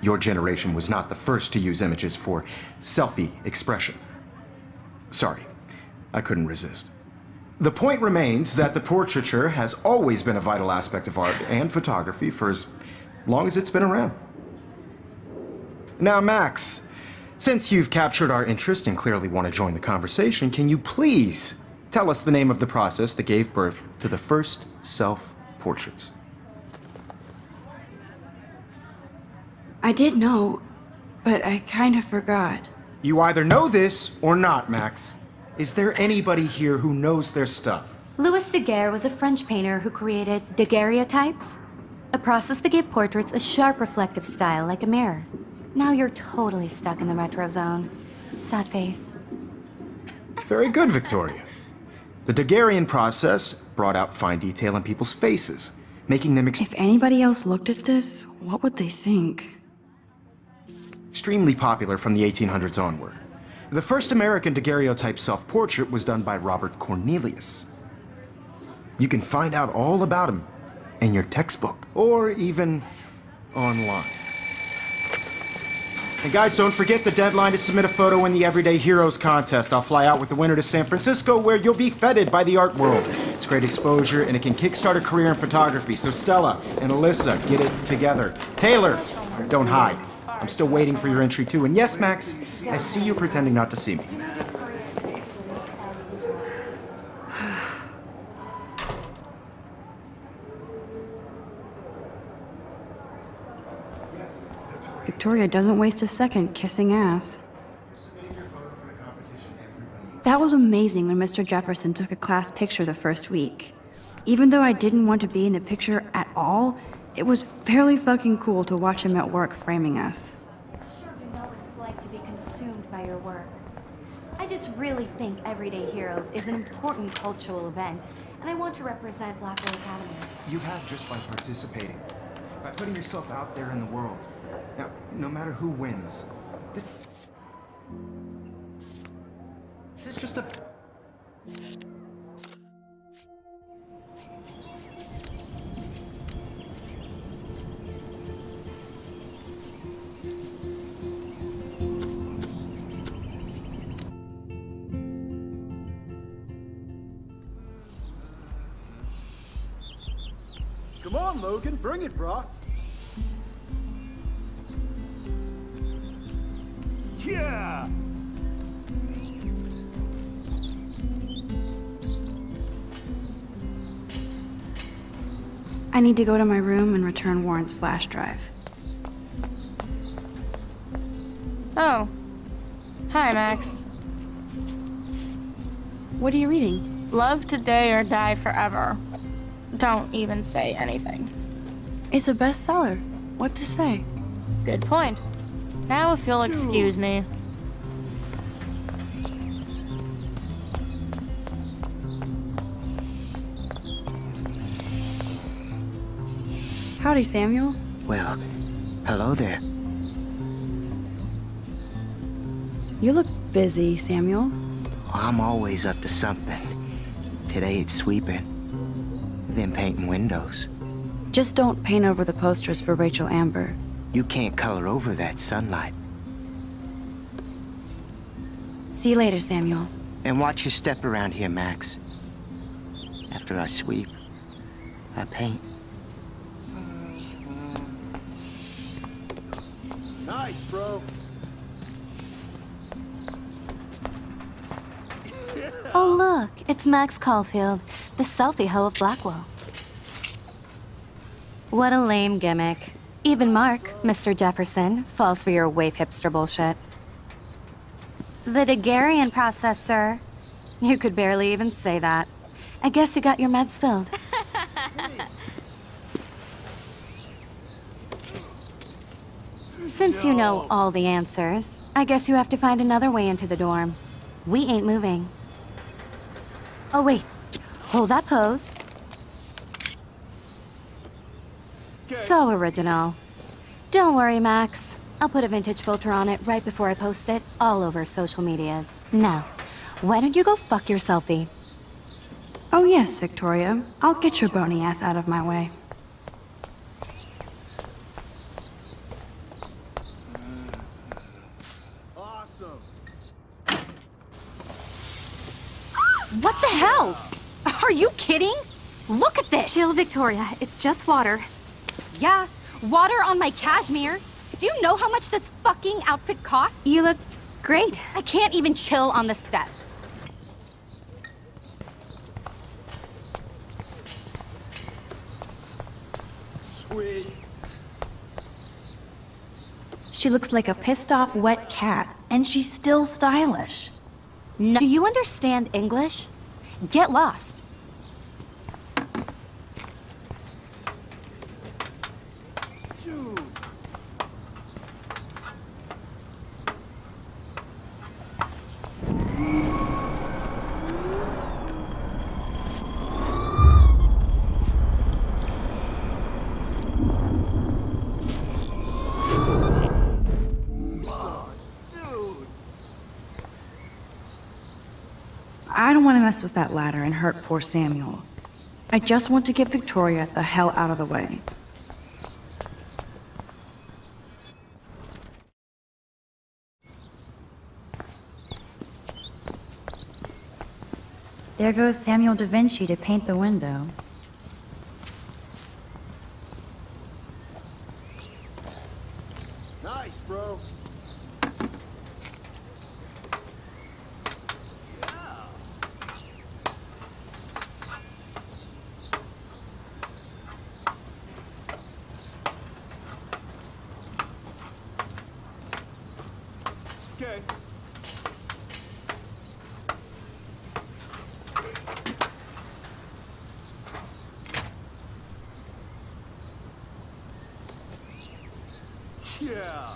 Your generation was not the first to use images for selfie expression. Sorry, I couldn't resist. The point remains that the portraiture has always been a vital aspect of art and photography for as long as it's been around. Now, Max, since you've captured our interest and clearly want to join the conversation, can you please tell us the name of the process that gave birth to the first self-portraits? I did know, but I kind of forgot. You either know this or not, Max. Is there anybody here who knows their stuff? Louis Daguerre was a French painter who created daguerreotypes, a process that gave portraits a sharp reflective style like a mirror. Now you're totally stuck in the retro zone. Sad face. Very good, Victoria. The Daguerrean process brought out fine detail in people's faces, making them If anybody else looked at this, what would they think? extremely popular from the 1800s onward. The first American daguerreotype self-portrait was done by Robert Cornelius. You can find out all about him in your textbook, or even online. And guys, don't forget the deadline to submit a photo in the Everyday Heroes contest. I'll fly out with the winner to San Francisco, where you'll be feted by the art world. It's great exposure, and it can kickstart a career in photography. So Stella and Alyssa, get it together. Taylor, don't hide. I'm still waiting for your entry too. And yes, Max, I see you pretending not to see me. Victoria doesn't waste a second kissing ass. That was amazing when Mr. Jefferson took a class picture the first week. Even though I didn't want to be in the picture at all, it was fairly fucking cool to watch him at work framing us. Sure, you know what it's like to be consumed by your work. I just really think Everyday Heroes is an important cultural event, and I want to represent Blackwell Academy. You have just by participating, by putting yourself out there in the world. Now, no matter who wins, this is just a... Come on, Logan, bring it, brah. Yeah! I need to go to my room and return Warren's flash drive. Oh. Hi, Max. What are you reading? Love today or die forever. Don't even say anything. It's a bestseller. What to say? Good point. Now if you'll excuse me. Howdy, Samuel. Well, hello there. You look busy, Samuel. I'm always up to something. Today it's sweeping, then painting windows. Just don't paint over the posters for Rachel Amber. You can't color over that sunlight. See you later, Samuel. And watch your step around here, Max. After I sweep, I paint. Nice, bro. Oh, look, it's Max Caulfield, the selfie hoe of Blackwell. What a lame gimmick. Even Mark, Mr. Jefferson, falls for your wave hipster bullshit. The Daguerrean process, sir. You could barely even say that. I guess you got your meds filled. Since you know all the answers, I guess you have to find another way into the dorm. We ain't moving. Oh, wait. Hold that pose. So original. Don't worry, Max. I'll put a vintage filter on it right before I post it all over social medias. Now, why don't you go fuck your selfie? Oh yes, Victoria. I'll get your bony ass out of my way. Awesome. What the hell? Are you kidding? Look at this! Chill, Victoria. It's just water. Yeah, water on my cashmere. Do you know how much this fucking outfit costs? You look great. I can't even chill on the steps. Sweet. She looks like a pissed-off wet cat, and she's still stylish. No. Do you understand English? Get lost. I don't want to mess with that ladder and hurt poor Samuel. I just want to get Victoria the hell out of the way. There goes Samuel da Vinci to paint the window. Nice, bro. Okay. Yeah.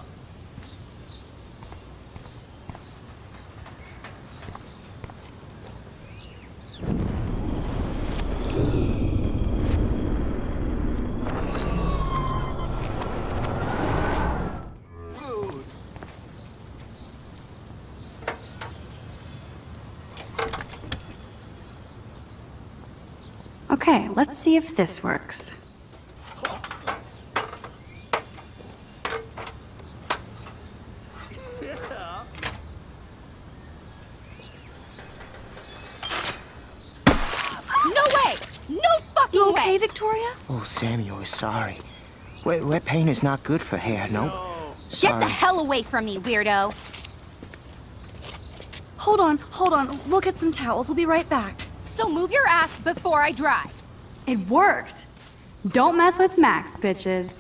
Okay, let's see if this works. No way! No fucking You way! okay, Victoria? Oh, Samuel is sorry. Wet paint is not good for hair, no. Get the hell away from me, weirdo! Hold on. We'll get some towels. We'll be right back. So move your ass before I dry. It worked. Don't mess with Max, bitches.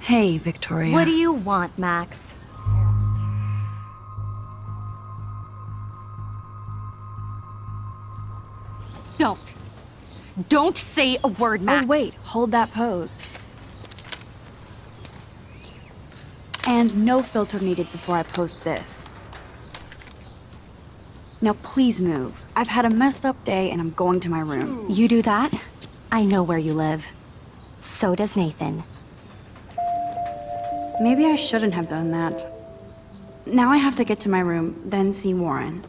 Hey, Victoria. What do you want, Max? Don't say a word, Max. Oh, wait. Hold that pose. And no filter needed before I post this. Now please move. I've had a messed up day and I'm going to my room. You do that? I know where you live. So does Nathan. Maybe I shouldn't have done that. Now I have to get to my room, then see Warren.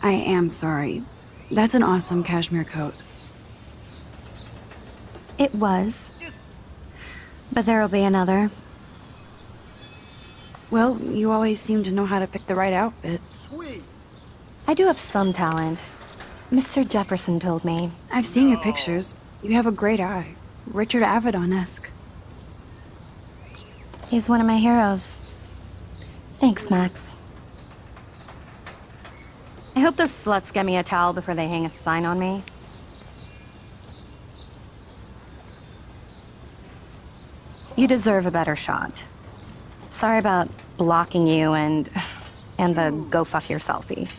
I am sorry. That's an awesome cashmere coat. It was. But there'll be another. Well, you always seem to know how to pick the right outfits. Sweet. I do have some talent. Mr. Jefferson told me. I've seen your pictures. You have a great eye. Richard Avedon-esque. He's one of my heroes. Thanks, Max. I hope those sluts get me a towel before they hang a sign on me. You deserve a better shot. Sorry about blocking you and the go fuck your selfie.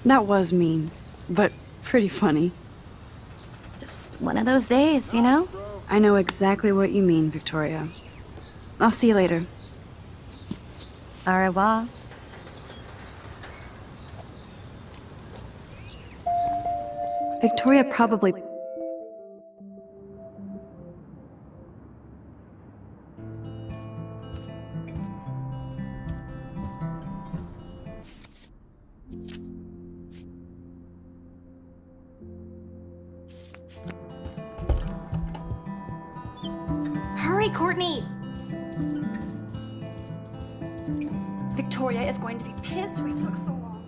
That was mean, but pretty funny. Just one of those days, you know? I know exactly what you mean, Victoria. I'll see you later. Au revoir. Victoria probably... Hurry, Courtney! Victoria is going to be pissed we took so long.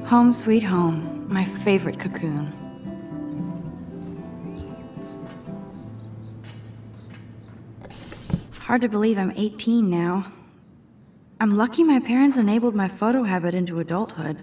Home sweet home, my favorite cocoon. It's hard to believe I'm 18 now. I'm lucky my parents enabled my photo habit into adulthood.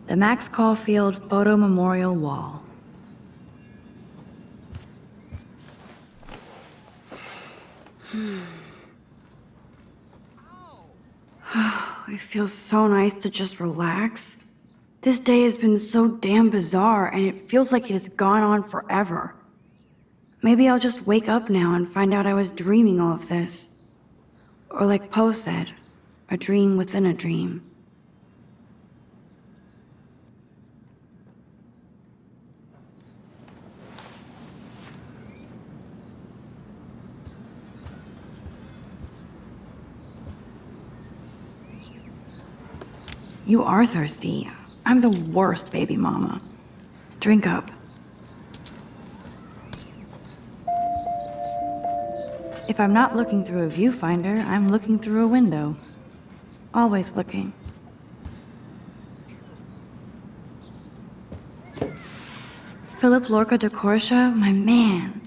The Max Caulfield Photo Memorial Wall. It feels so nice to just relax. This day has been so damn bizarre, and it feels like it has gone on forever. Maybe I'll just wake up now and find out I was dreaming all of this. Or like Poe said, a dream within a dream. You are thirsty. I'm the worst baby mama. Drink up. If I'm not looking through a viewfinder, I'm looking through a window. Always looking. Philip Lorca de Corsia, my man.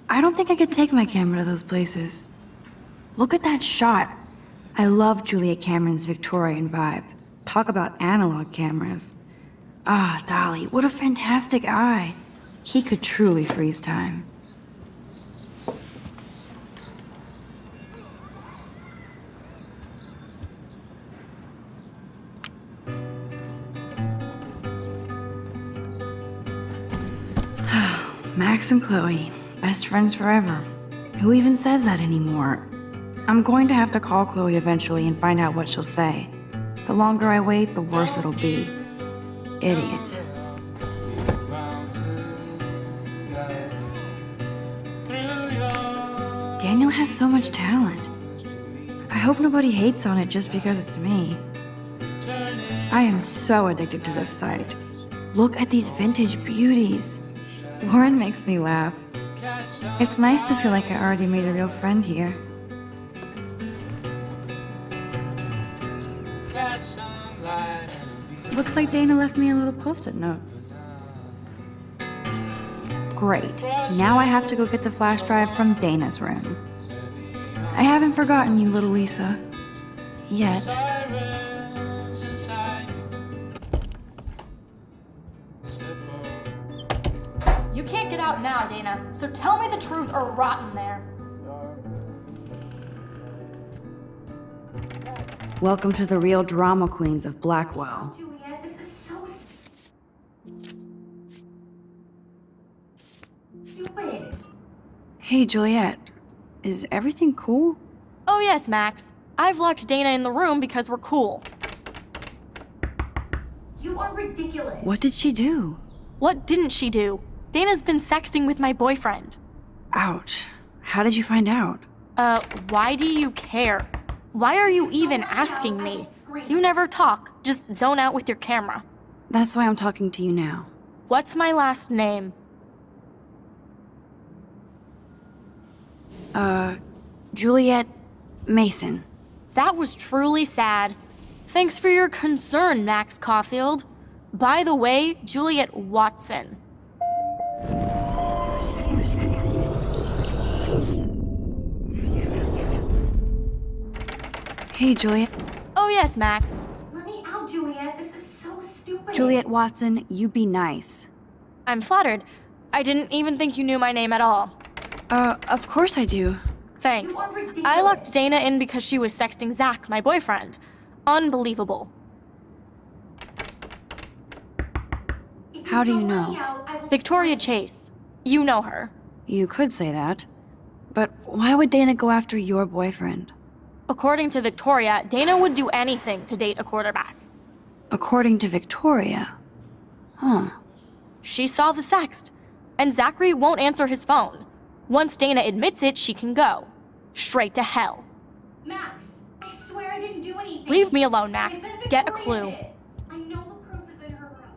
I don't think I could take my camera to those places. Look at that shot. I love Juliet Cameron's Victorian vibe. Talk about analog cameras. Ah, Dolly, what a fantastic eye. He could truly freeze time. Max and Chloe, best friends forever. Who even says that anymore? I'm going to have to call Chloe eventually and find out what she'll say. The longer I wait, the worse it'll be. Idiot. Daniel has so much talent. I hope nobody hates on it just because it's me. I am so addicted to this site. Look at these vintage beauties. Lauren makes me laugh. It's nice to feel like I already made a real friend here. Looks like Dana left me a little post-it note. Great. Now I have to go get the flash drive from Dana's room. I haven't forgotten you, little Lisa. Yet. You can't get out now, Dana, so tell me the truth or rot in there. Welcome to the real drama queens of Blackwell. Juliet, this is so stupid. Hey, Juliet. Is everything cool? Oh yes, Max. I've locked Dana in the room because we're cool. You are ridiculous. What did she do? What didn't she do? Dana's been sexting with my boyfriend. Ouch. How did you find out? Why do you care? Why are you even asking me? You never talk, just zone out with your camera. That's why I'm talking to you now. What's my last name? Juliet Mason. That was truly sad. Thanks for your concern, Max Caulfield. By the way, Juliet Watson. Hey, Juliet. Oh yes, Mac. Let me out, Juliet. This is so stupid. Juliet Watson, you be nice. I'm flattered. I didn't even think you knew my name at all. Of course I do. Thanks. You are ridiculous. I locked Dana in because she was sexting Zach, my boyfriend. Unbelievable. How do you know? Victoria Chase. You know her. You could say that. But why would Dana go after your boyfriend? According to Victoria, Dana would do anything to date a quarterback. According to Victoria? Huh. She saw the sext, and Zachary won't answer his phone. Once Dana admits it, she can go. Straight to hell. Max, I swear I didn't do anything. Leave me alone, Max. Like I said, Get a Victoria clue. did it. I know the proof is in her room.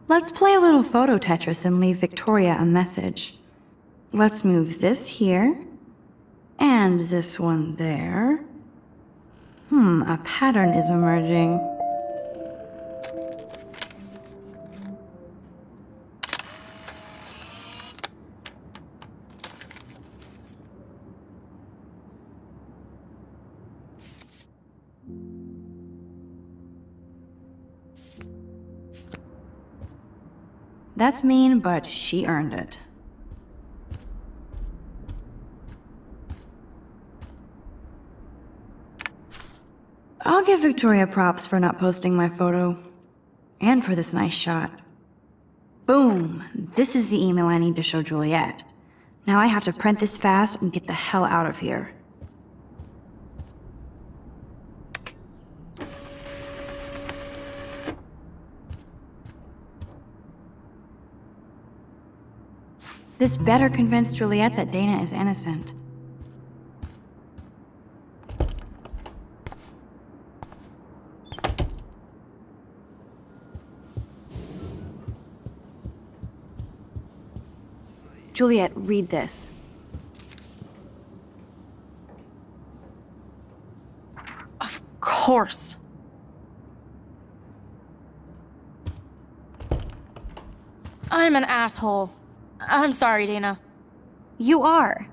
Let's play a little photo Tetris and leave Victoria a message. Let's move this here, and this one there. A pattern is emerging. That's mean, but she earned it. I'll give Victoria props for not posting my photo. And for this nice shot. Boom! This is the email I need to show Juliet. Now I have to print this fast and get the hell out of here. This better convince Juliet that Dana is innocent. Juliet, read this. Of course. I'm an asshole. I'm sorry, Dana. You are.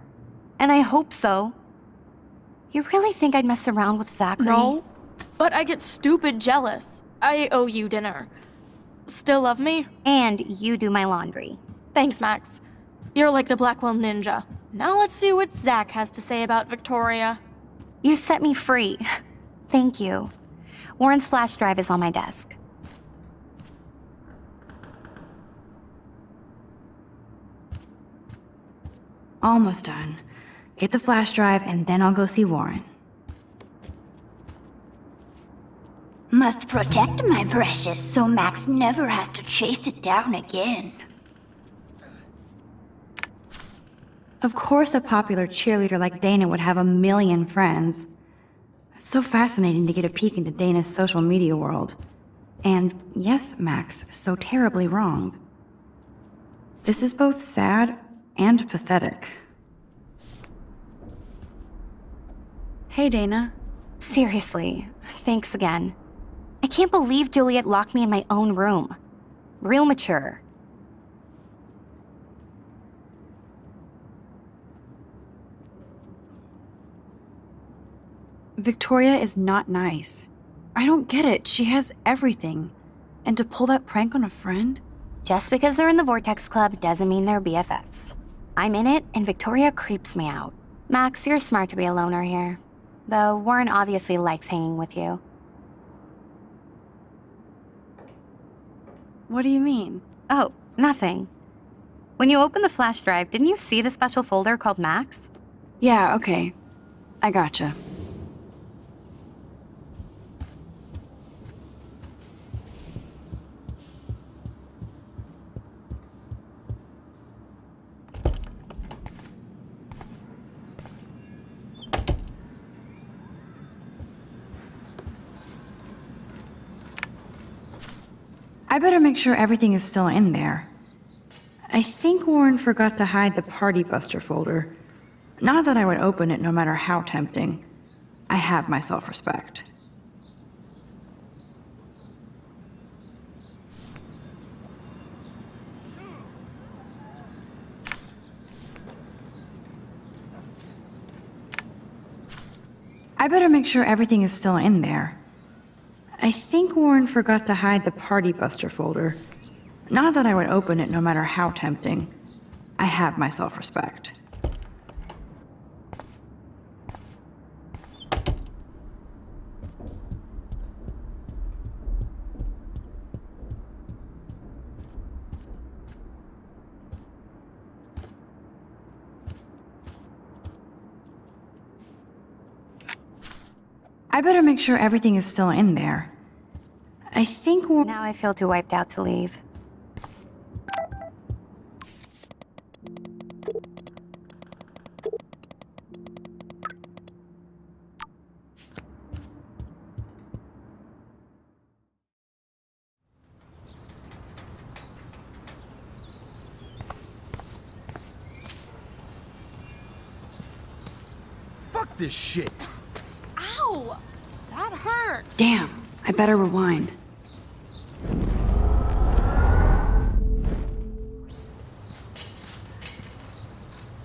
And I hope so. You really think I'd mess around with Zachary? No, but I get stupid jealous. I owe you dinner. Still love me? And you do my laundry. Thanks, Max. You're like the Blackwell Ninja. Now let's see what Zach has to say about Victoria. You set me free. Thank you. Warren's flash drive is on my desk. Almost done. Get the flash drive and then I'll go see Warren. Must protect my precious so Max never has to chase it down again. Of course a popular cheerleader like Dana would have a million friends. It's so fascinating to get a peek into Dana's social media world. And yes, Max, so terribly wrong. This is both sad and pathetic. Hey, Dana. Seriously, thanks again. I can't believe Juliet locked me in my own room. Real mature. Victoria is not nice. I don't get it. She has everything. And to pull that prank on a friend? Just because they're in the Vortex Club doesn't mean they're BFFs. I'm in it, and Victoria creeps me out. Max, you're smart to be a loner here. Though Warren obviously likes hanging with you. What do you mean? Oh, nothing. When you opened the flash drive, didn't you see the special folder called Max? Yeah, okay. I gotcha. I better make sure everything is still in there. I think Warren forgot to hide the Party Buster folder. Not that I would open it no matter how tempting. I have my self-respect. I better make sure everything is still in there. I think Warren forgot to hide the Party Buster folder. Not that I would open it no matter how tempting. I have my self-respect. I better make sure everything is still in there. I think Now I feel too wiped out to leave. Fuck this shit. Ow! That hurt. Damn, I better rewind.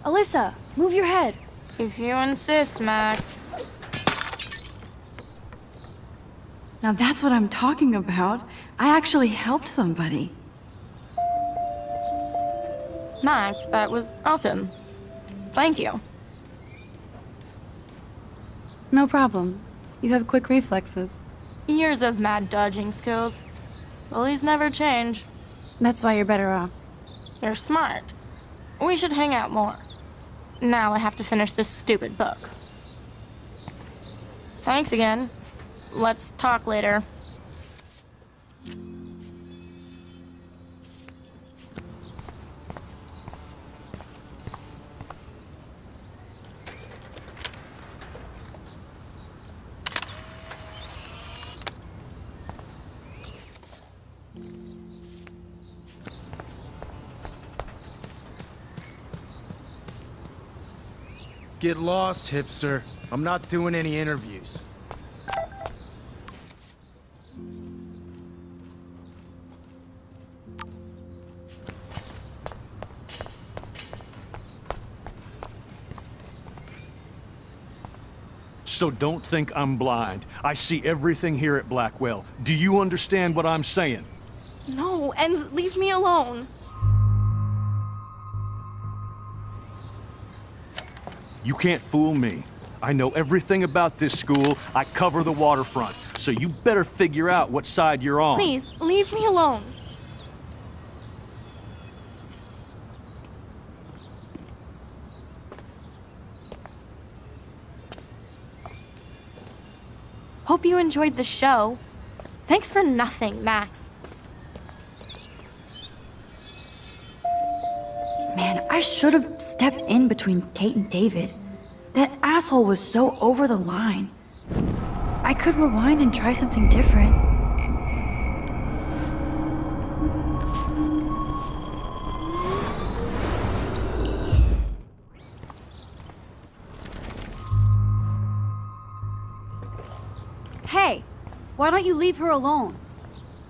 Alyssa, move your head. If you insist, Max. Now that's what I'm talking about. I actually helped somebody. Max, that was awesome. Thank you. No problem. You have quick reflexes. Years of mad dodging skills. Bullies never change. That's why you're better off. You're smart. We should hang out more. Now I have to finish this stupid book. Thanks again. Let's talk later. Get lost, hipster. I'm not doing any interviews. So don't think I'm blind. I see everything here at Blackwell. Do you understand what I'm saying? No, and leave me alone. You can't fool me. I know everything about this school. I cover the waterfront. So you better figure out what side you're on. Please, leave me alone. Hope you enjoyed the show. Thanks for nothing, Max. Man, I should have stepped in between Kate and David. That asshole was so over the line. I could rewind and try something different. Hey, why don't you leave her alone?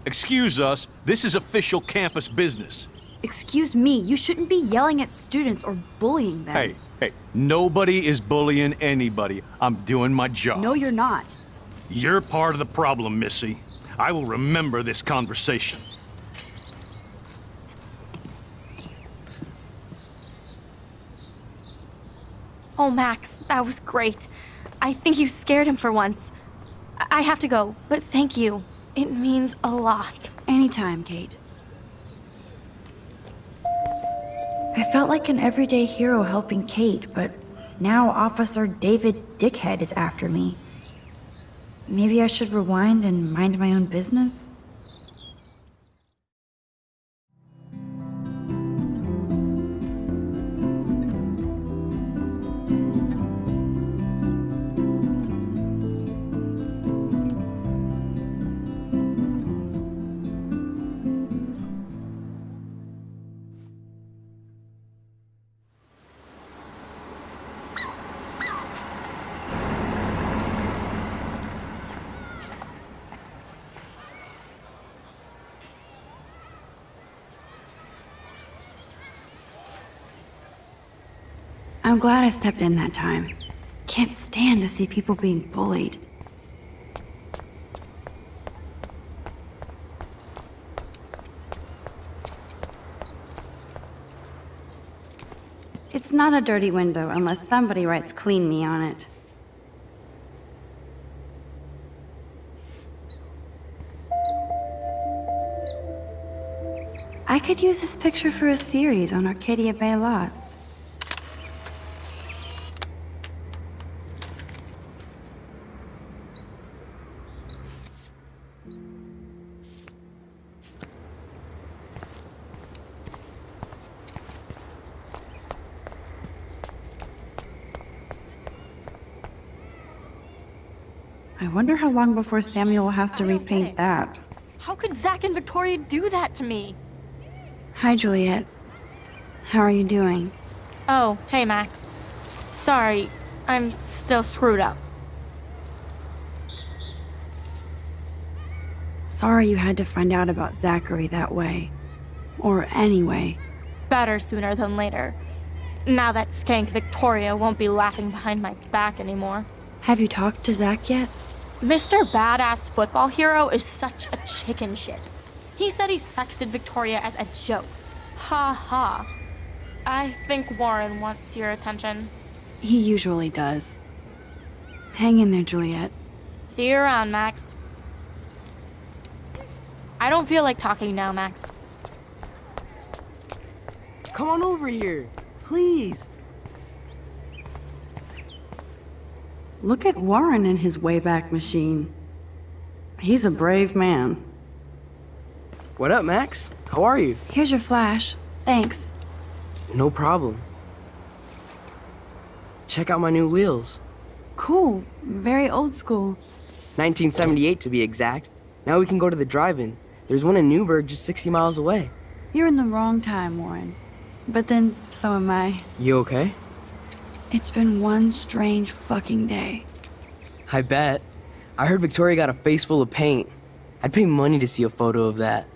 Excuse us, this is official campus business. Excuse me, you shouldn't be yelling at students or bullying them. Hey, nobody is bullying anybody. I'm doing my job. No, you're not. You're part of the problem, Missy. I will remember this conversation. Oh, Max, that was great. I think you scared him for once. I have to go, but thank you. It means a lot. Anytime, Kate. I felt like an everyday hero helping Kate, but now Officer David Dickhead is after me. Maybe I should rewind and mind my own business? I'm glad I stepped in that time. Can't stand to see people being bullied. It's not a dirty window unless somebody writes "clean me" on it. I could use this picture for a series on Arcadia Bay lots. I wonder how long before Samuel has to repaint that. How could Zach and Victoria do that to me? Hi, Juliet. How are you doing? Oh, hey, Max. Sorry, I'm still screwed up. Sorry you had to find out about Zachary that way. Or anyway. Better sooner than later. Now that skank Victoria won't be laughing behind my back anymore. Have you talked to Zach yet? Mr. Badass Football Hero is such a chicken shit. He said he sexted Victoria as a joke. Ha ha. I think Warren wants your attention. He usually does. Hang in there, Juliet. See you around, Max. I don't feel like talking now, Max. Come on over here, please. Look at Warren and his Wayback Machine. He's a brave man. What up, Max? How are you? Here's your flash. Thanks. No problem. Check out my new wheels. Cool. Very old school. 1978 to be exact. Now we can go to the drive-in. There's one in Newburgh just 60 miles away. You're in the wrong time, Warren. But then, so am I. You okay? It's been one strange fucking day. I bet. I heard Victoria got a face full of paint. I'd pay money to see a photo of that.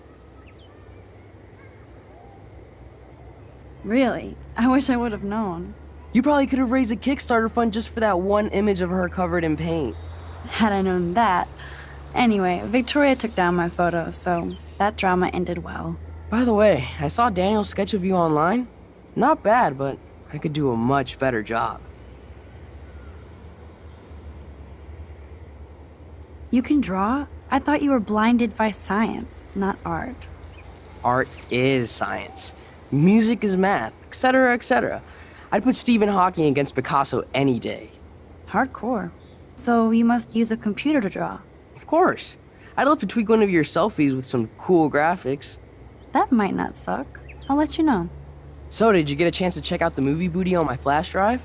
Really? I wish I would have known. You probably could have raised a Kickstarter fund just for that one image of her covered in paint. Had I known that. Anyway, Victoria took down my photo, so that drama ended well. By the way, I saw Daniel's sketch of you online. Not bad, but I could do a much better job. You can draw? I thought you were blinded by science, not art. Art is science. Music is math, etc., etc. I'd put Stephen Hawking against Picasso any day. Hardcore. So you must use a computer to draw. Of course. I'd love to tweak one of your selfies with some cool graphics. That might not suck. I'll let you know. So, did you get a chance to check out the movie booty on my flash drive?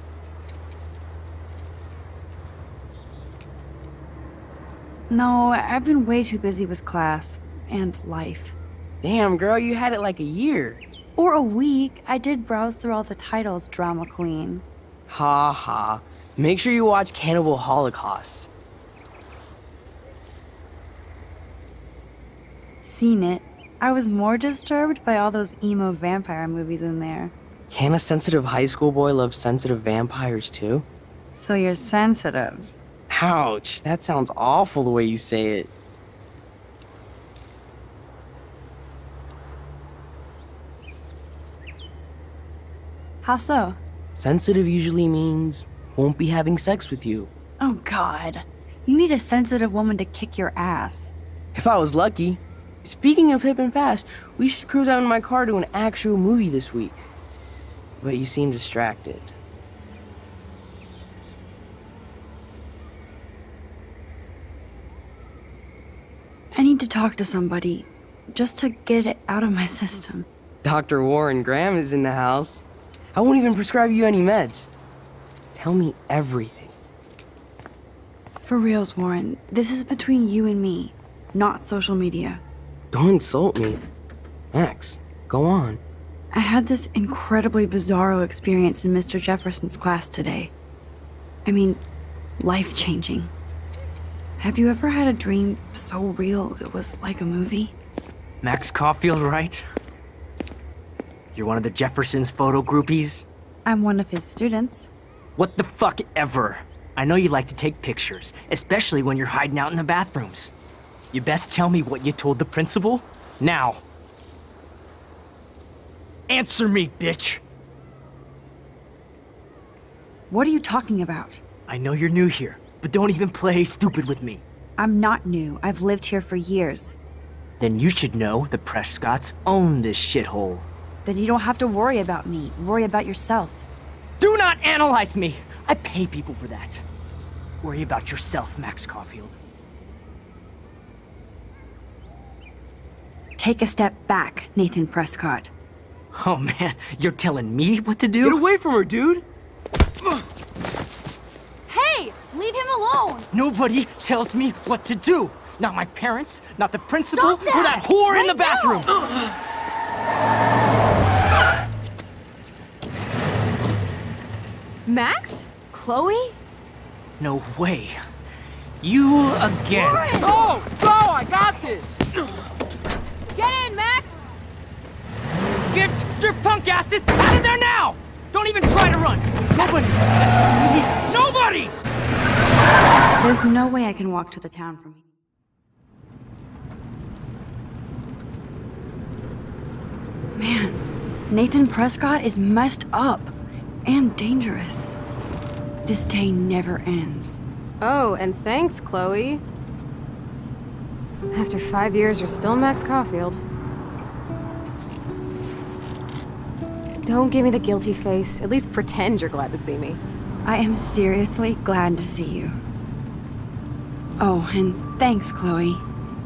No, I've been way too busy with class and life. Damn, girl, you had it like a year. Or a week. I did browse through all the titles, drama queen. Ha ha. Make sure you watch Cannibal Holocaust. Seen it. I was more disturbed by all those emo vampire movies in there. Can a sensitive high school boy love sensitive vampires too? So you're sensitive. Ouch, that sounds awful the way you say it. How so? Sensitive usually means won't be having sex with you. Oh God. You need a sensitive woman to kick your ass. If I was lucky. Speaking of hip and fast, we should cruise out in my car to an actual movie this week. But you seem distracted. I need to talk to somebody, just to get it out of my system. Dr. Warren Graham is in the house. I won't even prescribe you any meds. Tell me everything. For reals, Warren, this is between you and me, not social media. Don't insult me. Max, go on. I had this incredibly bizarro experience in Mr. Jefferson's class today. I mean, life-changing. Have you ever had a dream so real it was like a movie? Max Caulfield, right? You're one of the Jefferson's photo groupies? I'm one of his students. What the fuck ever? I know you like to take pictures, especially when you're hiding out in the bathrooms. You best tell me what you told the principal, now. Answer me, bitch! What are you talking about? I know you're new here, but don't even play stupid with me. I'm not new. I've lived here for years. Then you should know the Prescotts own this shithole. Then you don't have to worry about me. Worry about yourself. Do not analyze me! I pay people for that. Worry about yourself, Max Caulfield. Take a step back, Nathan Prescott. Oh man, you're telling me what to do? Get away from her, dude! Hey, leave him alone! Nobody tells me what to do! Not my parents, not the principal, Stop that! or that whore Right in the bathroom! Max? Chloe? No way. You again. Go! Go! I got this! Get in, Max! Get your punk asses out of there now! Don't even try to run! Nobody! Nobody! There's no way I can walk to the town from here. Man, Nathan Prescott is messed up and dangerous. This day never ends. Oh, and thanks, Chloe. After 5 years, you're still Max Caulfield. Don't give me the guilty face. At least pretend you're glad to see me. I am seriously glad to see you. Oh, and thanks, Chloe.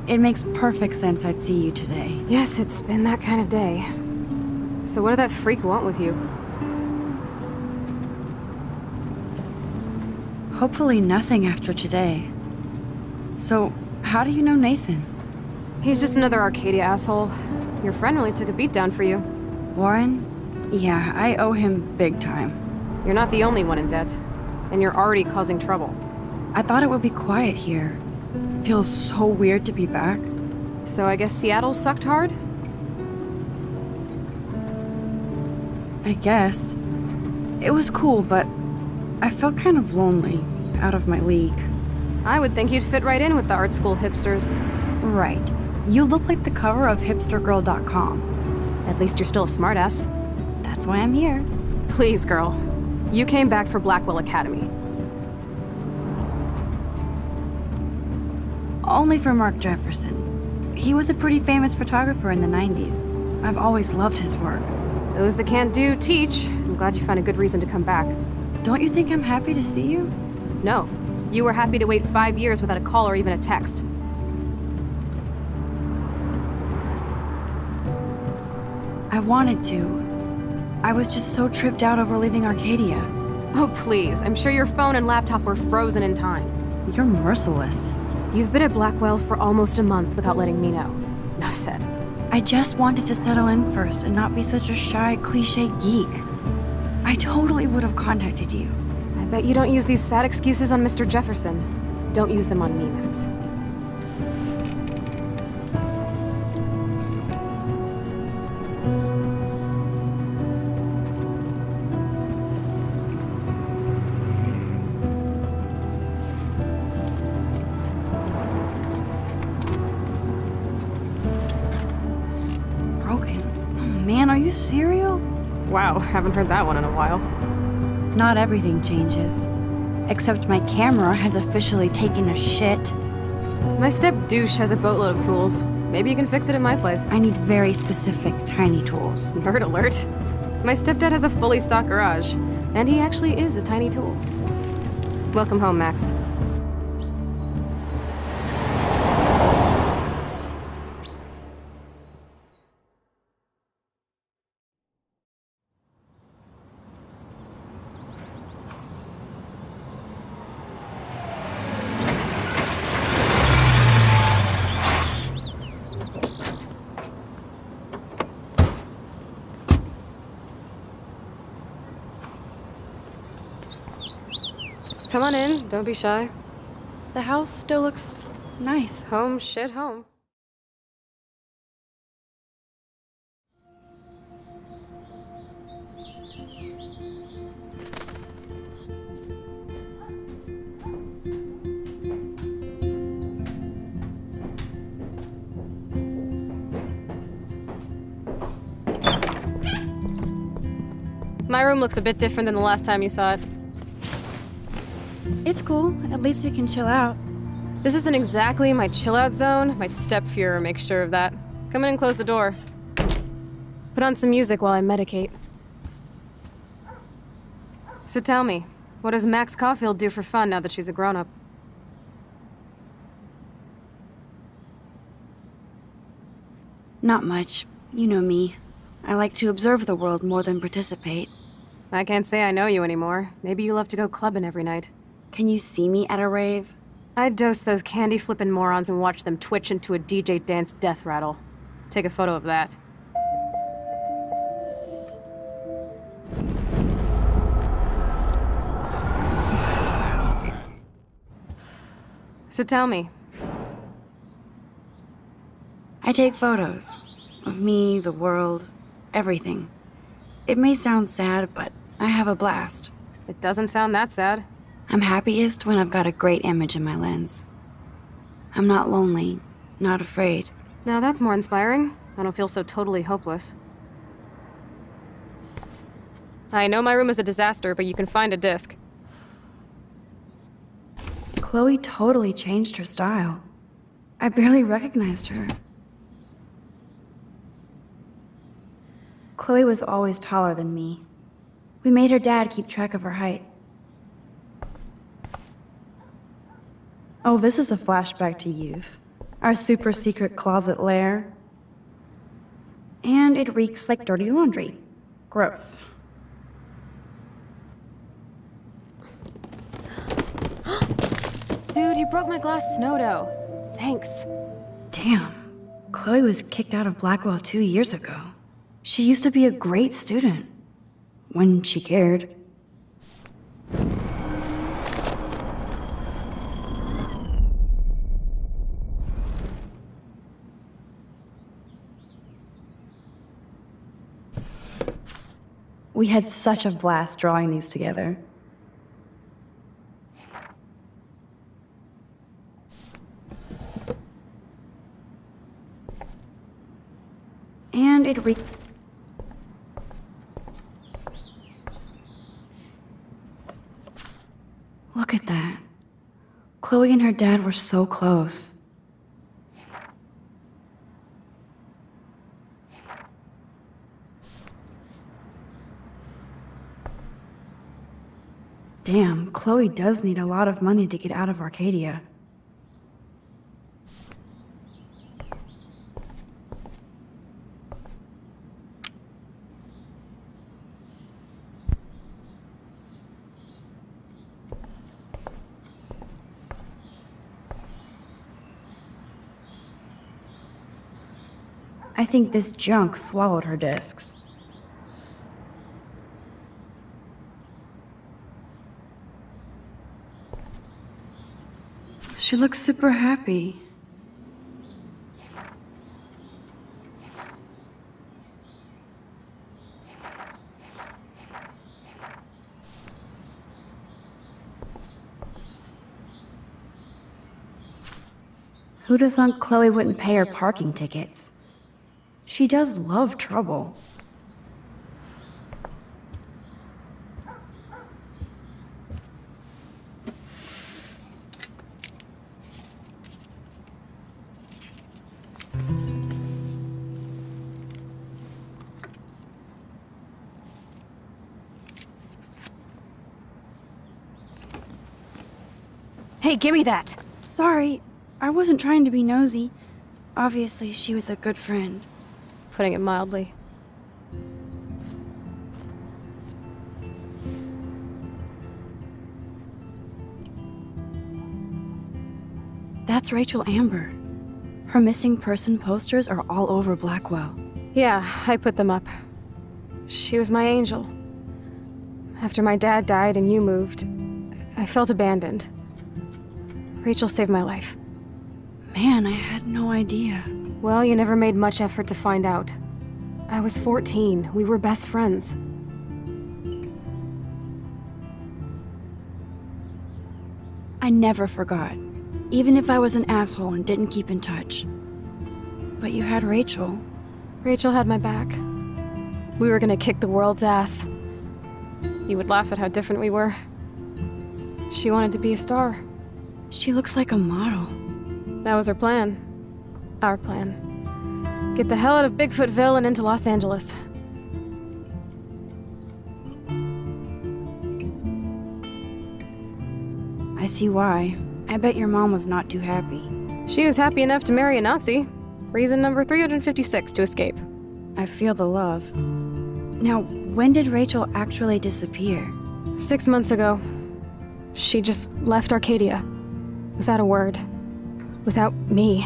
It makes perfect sense I'd see you today. Yes, it's been that kind of day. So what did that freak want with you? Hopefully nothing after today. So, how do you know Nathan? He's just another Arcadia asshole. Your friend really took a beat down for you. Warren? Yeah, I owe him big time. You're not the only one in debt. And you're already causing trouble. I thought it would be quiet here. Feels so weird to be back. So I guess Seattle sucked hard? I guess. It was cool, but I felt kind of lonely, out of my league. I would think you'd fit right in with the art school hipsters. Right. You look like the cover of hipstergirl.com. At least you're still a smartass. That's why I'm here. Please, girl. You came back for Blackwell Academy. Only for Mark Jefferson. He was a pretty famous photographer in the 90s. I've always loved his work. Those that can't do, teach. I'm glad you found a good reason to come back. Don't you think I'm happy to see you? No. You were happy to wait 5 years without a call or even a text. I wanted to. I was just so tripped out over leaving Arcadia. Oh, please. I'm sure your phone and laptop were frozen in time. You're merciless. You've been at Blackwell for almost a month without letting me know. Enough said. I just wanted to settle in first and not be such a shy, cliche geek. I totally would have contacted you. I bet you don't use these sad excuses on Mr. Jefferson. Don't use them on me, Max. Broken. Oh man, are you serial? Wow, haven't heard that one in a while. Not everything changes. Except my camera has officially taken a shit. My step-douche has a boatload of tools. Maybe you can fix it at my place. I need very specific, tiny tools. Nerd alert. My stepdad has a fully stocked garage, and he actually is a tiny tool. Welcome home, Max. Come on in, don't be shy. The house still looks nice. Home, shit, home. My room looks a bit different than the last time you saw it. It's cool. At least we can chill out. This isn't exactly my chill-out zone. My step-Fuhrer makes sure of that. Come in and close the door. Put on some music while I medicate. So tell me, what does Max Caulfield do for fun now that she's a grown-up? Not much. You know me. I like to observe the world more than participate. I can't say I know you anymore. Maybe you love to go clubbing every night. Can you see me at a rave? I'd dose those candy-flipping morons and watch them twitch into a DJ dance death rattle. Take a photo of that. So tell me. I take photos. Of me, the world, everything. It may sound sad, but I have a blast. It doesn't sound that sad. I'm happiest when I've got a great image in my lens. I'm not lonely, not afraid. Now that's more inspiring. I don't feel so totally hopeless. I know my room is a disaster, but you can find a disc. Chloe totally changed her style. I barely recognized her. Chloe was always taller than me. We made her dad keep track of her height. Oh, this is a flashback to youth. Our super secret closet lair. And it reeks like dirty laundry. Gross. Dude, you broke my glass snow dough. Thanks. Damn. Chloe was kicked out of Blackwell 2 years ago. She used to be a great student. When she cared. We had such a blast drawing these together. And it Look at that. Chloe and her dad were so close. Damn, Chloe does need a lot of money to get out of Arcadia. I think this junk swallowed her discs. She looks super happy. Who'd have thought Chloe wouldn't pay her parking tickets? She does love trouble. Hey, give me that! Sorry, I wasn't trying to be nosy. Obviously, she was a good friend. It's putting it mildly. That's Rachel Amber. Her missing person posters are all over Blackwell. Yeah, I put them up. She was my angel. After my dad died and you moved, I felt abandoned. Rachel saved my life. Man, I had no idea. Well, you never made much effort to find out. I was 14. We were best friends. I never forgot, even if I was an asshole and didn't keep in touch. But you had Rachel. Rachel had my back. We were gonna kick the world's ass. You would laugh at how different we were. She wanted to be a star. She looks like a model. That was her plan. Our plan. Get the hell out of Bigfootville and into Los Angeles. I see why. I bet your mom was not too happy. She was happy enough to marry a Nazi. Reason number 356 to escape. I feel the love. Now, when did Rachel actually disappear? 6 months ago. She just left Arcadia. Without a word. Without me.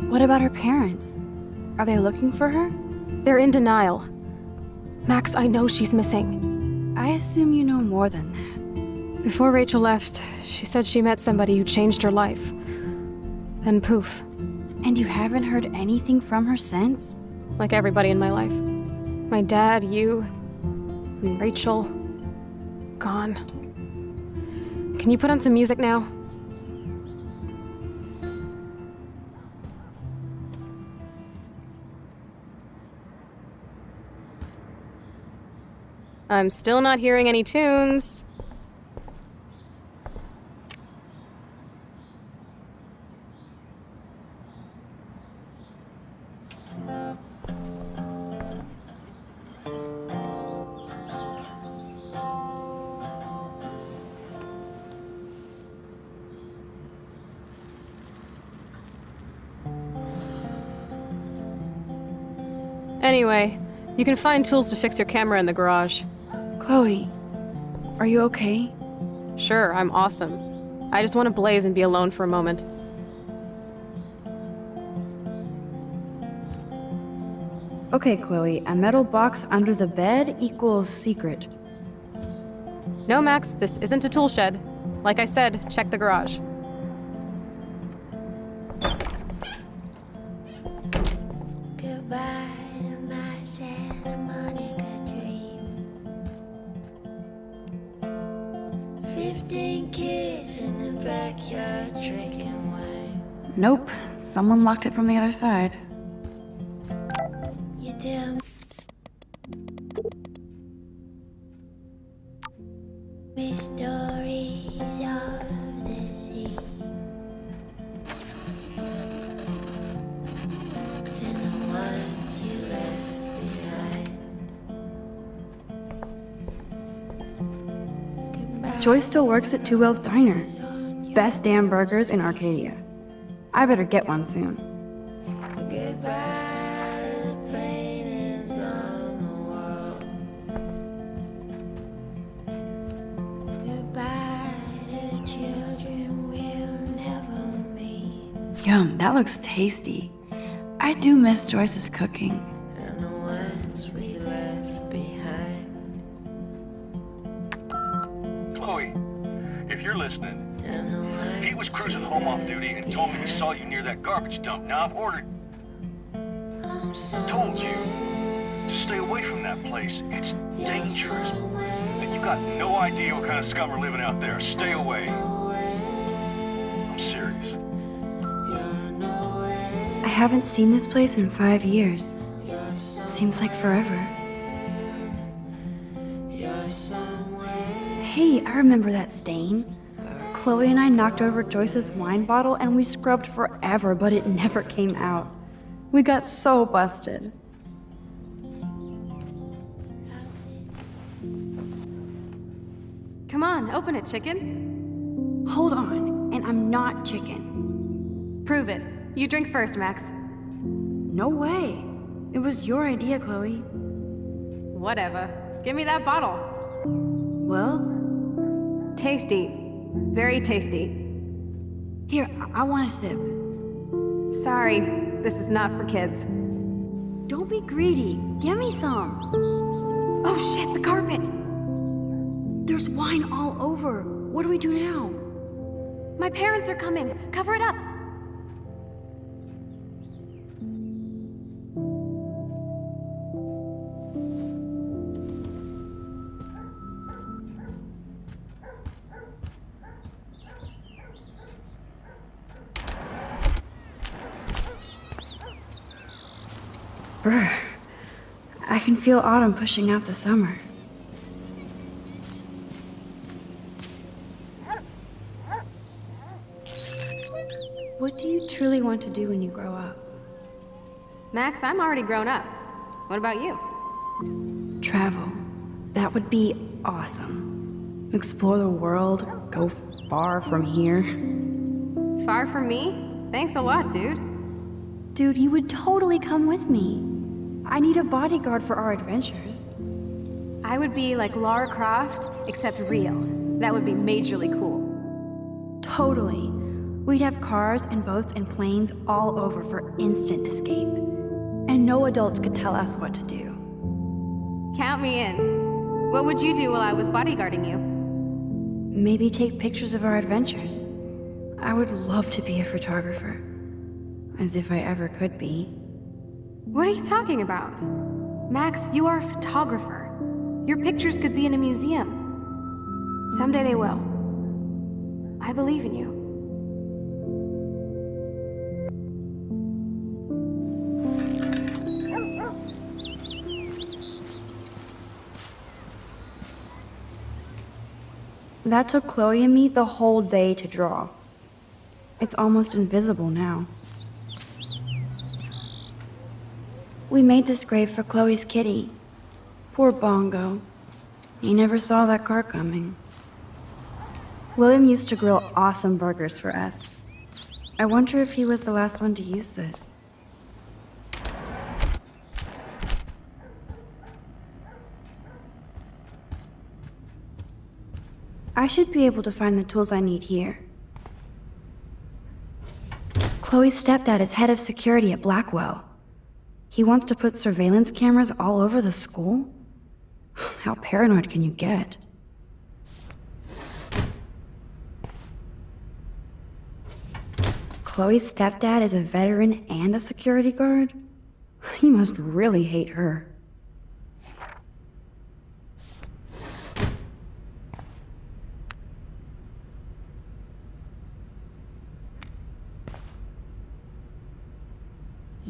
What about her parents? Are they looking for her? They're in denial. Max, I know she's missing. I assume you know more than that. Before Rachel left, she said she met somebody who changed her life. Then poof. And you haven't heard anything from her since? Like everybody in my life. My dad, you, and Rachel. Gone. Can you put on some music now? I'm still not hearing any tunes. Anyway, you can find tools to fix your camera in the garage. Chloe, are you okay? Sure, I'm awesome. I just want to blaze and be alone for a moment. Okay, Chloe, a metal box under the bed equals secret. No, Max, this isn't a tool shed. Like I said, check the garage. 15 kids in the backyard drinking wine. Nope, someone locked it from the other side. You damn me stories of the sea. And the ones you left behind. Joy still works at Two Whales Diner. Best damn burgers in Arcadia. I better get one soon. Goodbye to the paintings on the wall. Goodbye to children we'll never meet. Yum, that looks tasty. I do miss Joyce's cooking. And the ones we left behind. Chloe, if you're listening, Pete was cruising home off duty and told me he saw you near that garbage dump. Now I've ordered. I told you to stay away from that place. It's dangerous. And you got no idea what kind of scum are living out there. Stay away. I'm serious. I haven't seen this place in 5 years. Seems like forever. Hey, I remember that stain. Chloe and I knocked over Joyce's wine bottle and we scrubbed forever, but it never came out. We got so busted. Come on, open it, chicken. Hold on, and I'm not chicken. Prove it. You drink first, Max. No way. It was your idea, Chloe. Whatever. Give me that bottle. Well? Tasty. Very tasty. Here, I want a sip. Sorry, this is not for kids. Don't be greedy. Give me some. Oh shit, the carpet! There's wine all over. What do we do now? My parents are coming. Cover it up. Brr. I can feel autumn pushing out the summer. What do you truly want to do when you grow up? Max, I'm already grown up. What about you? Travel. That would be awesome. Explore the world, go far from here. Far from me? Thanks a lot, dude. Dude, you would totally come with me. I need a bodyguard for our adventures. I would be like Lara Croft, except real. That would be majorly cool. Totally. We'd have cars and boats and planes all over for instant escape. And no adults could tell us what to do. Count me in. What would you do while I was bodyguarding you? Maybe take pictures of our adventures. I would love to be a photographer. As if I ever could be. What are you talking about? Max, you are a photographer. Your pictures could be in a museum. Someday they will. I believe in you. That took Chloe and me the whole day to draw. It's almost invisible now. We made this grave for Chloe's kitty. Poor Bongo. He never saw that car coming. William used to grill awesome burgers for us. I wonder if he was the last one to use this. I should be able to find the tools I need here. Chloe's stepdad is head of security at Blackwell. He wants to put surveillance cameras all over the school? How paranoid can you get? Chloe's stepdad is a veteran and a security guard? He must really hate her.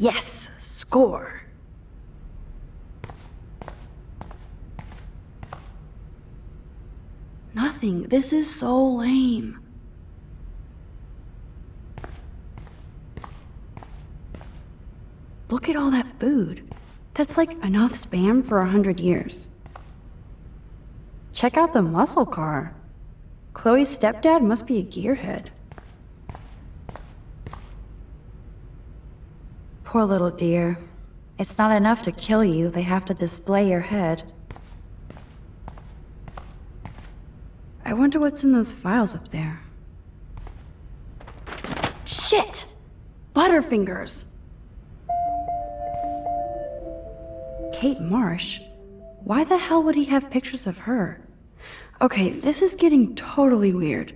Yes, score. Nothing. This is so lame. Look at all that food. That's like enough Spam for 100 years. Check out the muscle car. Chloe's stepdad must be a gearhead. Poor little dear. It's not enough to kill you, they have to display your head. I wonder what's in those files up there. Shit! Butterfingers! Kate Marsh? Why the hell would he have pictures of her? Okay, this is getting totally weird.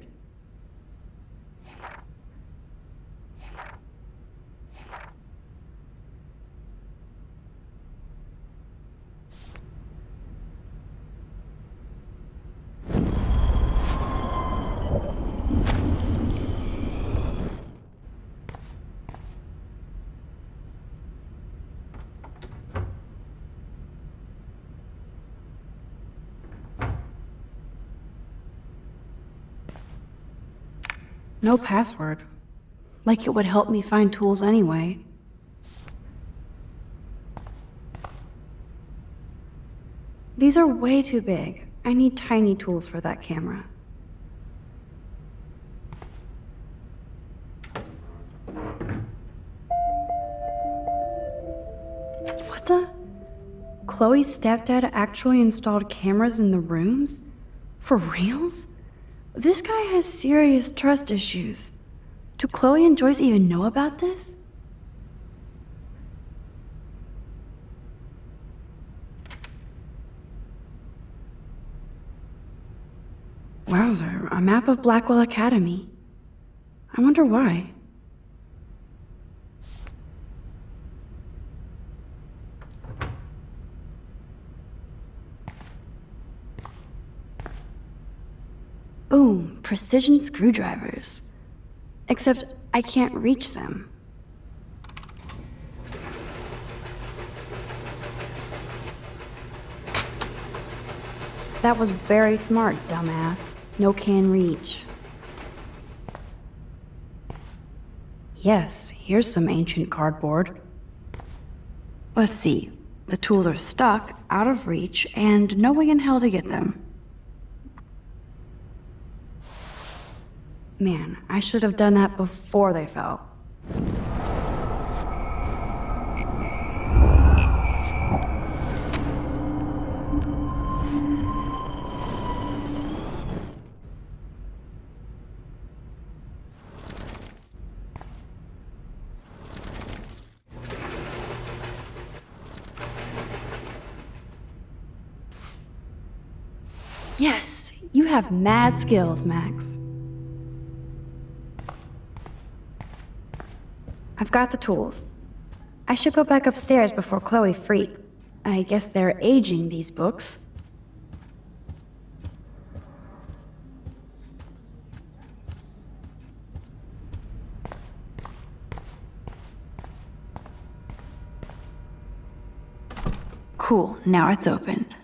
No password. Like it would help me find tools anyway. These are way too big. I need tiny tools for that camera. What the? Chloe's stepdad actually installed cameras in the rooms? For reals? This guy has serious trust issues. Do Chloe and Joyce even know about this? Wowzer, a map of Blackwell Academy. I wonder why. Boom, precision screwdrivers. Except I can't reach them. That was very smart, dumbass. No can reach. Yes, here's some ancient cardboard. Let's see. The tools are stuck, out of reach, and no way in hell to get them. Man, I should have done that before they fell. Yes, you have mad skills, Max. I've got the tools. I should go back upstairs before Chloe freaks. I guess they're aging these books. Cool, now it's opened.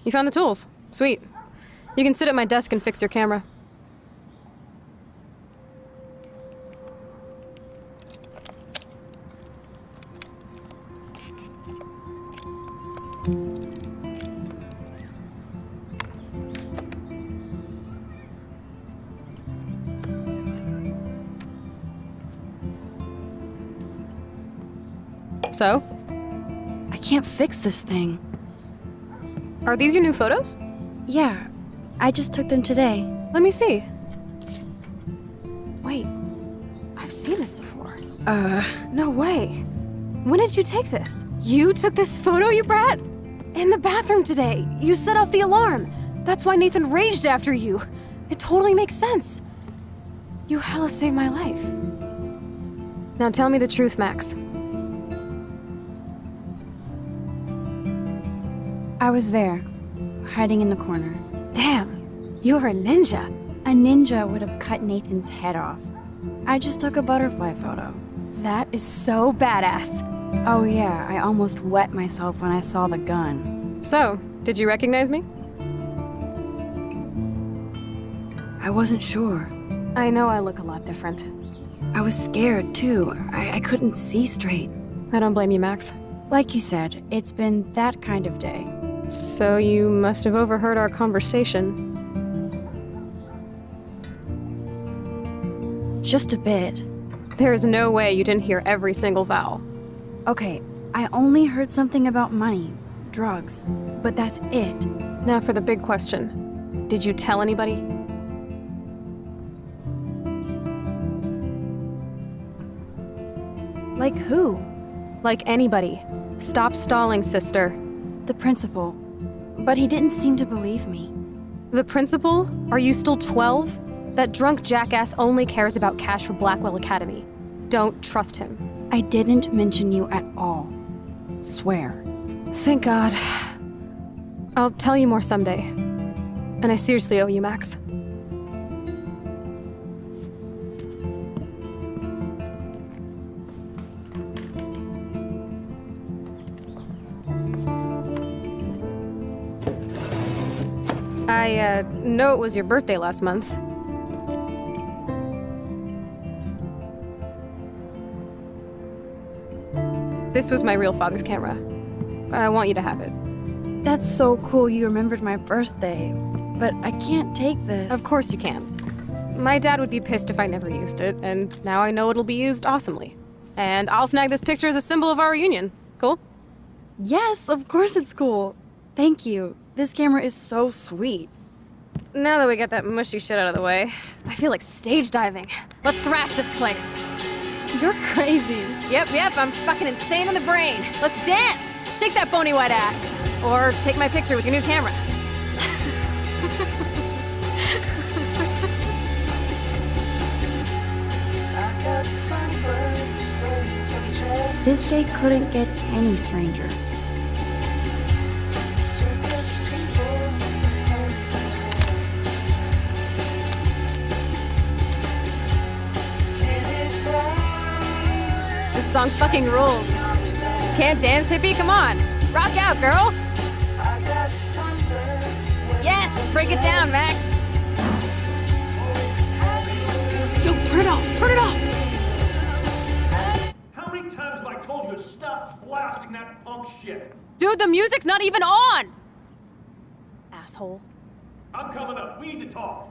You found the tools. Sweet. You can sit at my desk and fix your camera. So? I can't fix this thing. Are these your new photos? Yeah, I just took them today. Let me see. Wait, I've seen this before. No way. When did you take this? You took this photo, you brat? In the bathroom today. You set off the alarm. That's why Nathan raged after you. It totally makes sense. You hella saved my life. Now tell me the truth, Max. I was there, hiding in the corner. Damn, you're a ninja. A ninja would have cut Nathan's head off. I just took a butterfly photo. That is so badass. Oh yeah, I almost wet myself when I saw the gun. So, did you recognize me? I wasn't sure. I know I look a lot different. I was scared too. I couldn't see straight. I don't blame you, Max. Like you said, it's been that kind of day. So you must have overheard our conversation. Just a bit. There is no way you didn't hear every single vowel. Okay, I only heard something about money, drugs, but that's it. Now for the big question. Did you tell anybody? Like who? Like anybody. Stop stalling, sister. The principal. But he didn't seem to believe me. The principal? Are you still 12? That drunk jackass only cares about cash for Blackwell Academy. Don't trust him. I didn't mention you at all. Swear. Thank God. I'll tell you more someday. And I seriously owe you, Max. I know it was your birthday last month. This was my real father's camera. I want you to have it. That's so cool you remembered my birthday. But I can't take this. Of course you can. My dad would be pissed if I never used it, and now I know it'll be used awesomely. And I'll snag this picture as a symbol of our reunion. Cool? Yes, of course it's cool. Thank you. This camera is so sweet. Now that we got that mushy shit out of the way, I feel like stage diving. Let's thrash this place. You're crazy. Yep, I'm fucking insane in the brain. Let's dance! Shake that bony white ass. Or take my picture with your new camera. This day couldn't get any stranger. This song fucking rules. Can't dance, hippie? Come on. Rock out, girl. Yes, break it down, Max. Yo, turn it off. Turn it off. How many times have I told you to stop blasting that punk shit? Dude, the music's not even on. Asshole. I'm coming up. We need to talk.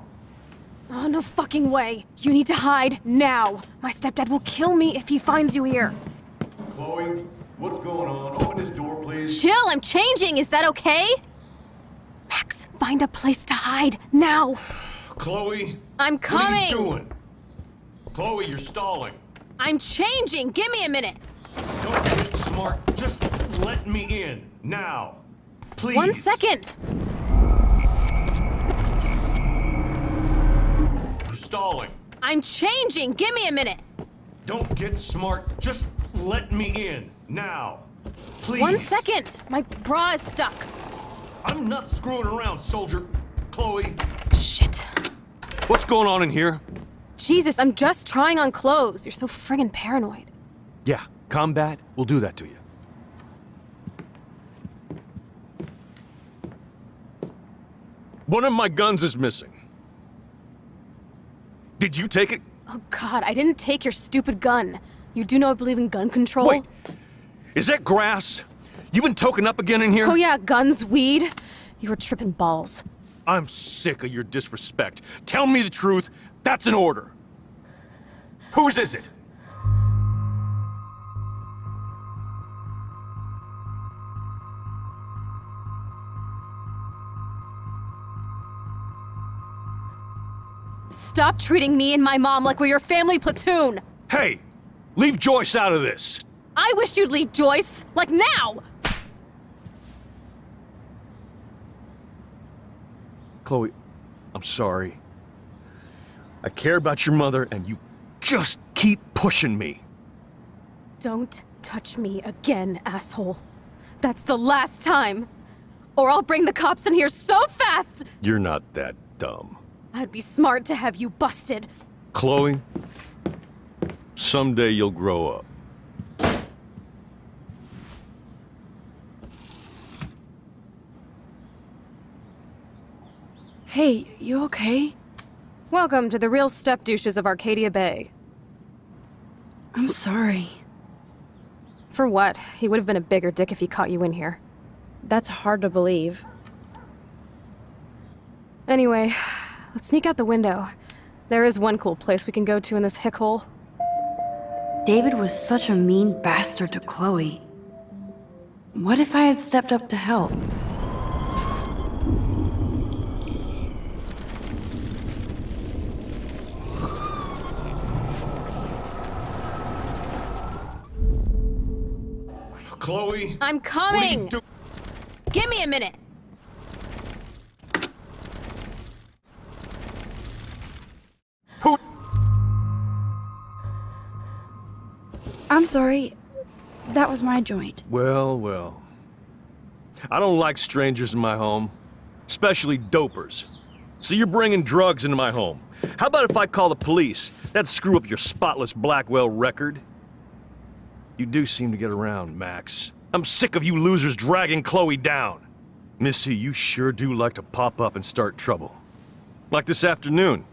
Oh, no fucking way. You need to hide now. My stepdad will kill me if he finds you here. Chloe, what's going on? Open this door, please. Chill, I'm changing. Is that okay? Max, find a place to hide now. Chloe? I'm coming. What are you doing? Chloe, you're stalling. I'm changing. Give me a minute. Don't get smart. Just let me in. Now. Please. 1 second. You're stalling. I'm changing. Give me a minute. Don't get smart. Just let me in. Now. Please. 1 second. My bra is stuck. I'm not screwing around, soldier. Chloe. Shit. What's going on in here? Jesus, I'm just trying on clothes. You're so friggin' paranoid. Yeah, combat will do that to you. One of my guns is missing. Did you take it? Oh God, I didn't take your stupid gun. You do know I believe in gun control? Wait, is that grass? You been token up again in here? Oh yeah, guns, weed. You were tripping balls. I'm sick of your disrespect. Tell me the truth. That's an order. Whose is it? Stop treating me and my mom like we're your family platoon! Hey, leave Joyce out of this. I wish you'd leave Joyce, like now! Chloe, I'm sorry. I care about your mother, and you just keep pushing me. Don't touch me again, asshole. That's the last time! Or I'll bring the cops in here so fast! You're not that dumb. I'd be smart to have you busted. Chloe, someday you'll grow up. Hey, you okay? Welcome to the real step douches of Arcadia Bay. I'm sorry. For what? He would have been a bigger dick if he caught you in here. That's hard to believe. Anyway, let's sneak out the window. There is one cool place we can go to in this hick hole. David was such a mean bastard to Chloe. What if I had stepped up to help? Chloe? I'm coming! Give me a minute! I'm sorry. That was my joint. Well, well. I don't like strangers in my home, especially dopers. So you're bringing drugs into my home. How about if I call the police? That'd screw up your spotless Blackwell record. You do seem to get around, Max. I'm sick of you losers dragging Chloe down. Missy, you sure do like to pop up and start trouble. Like this afternoon.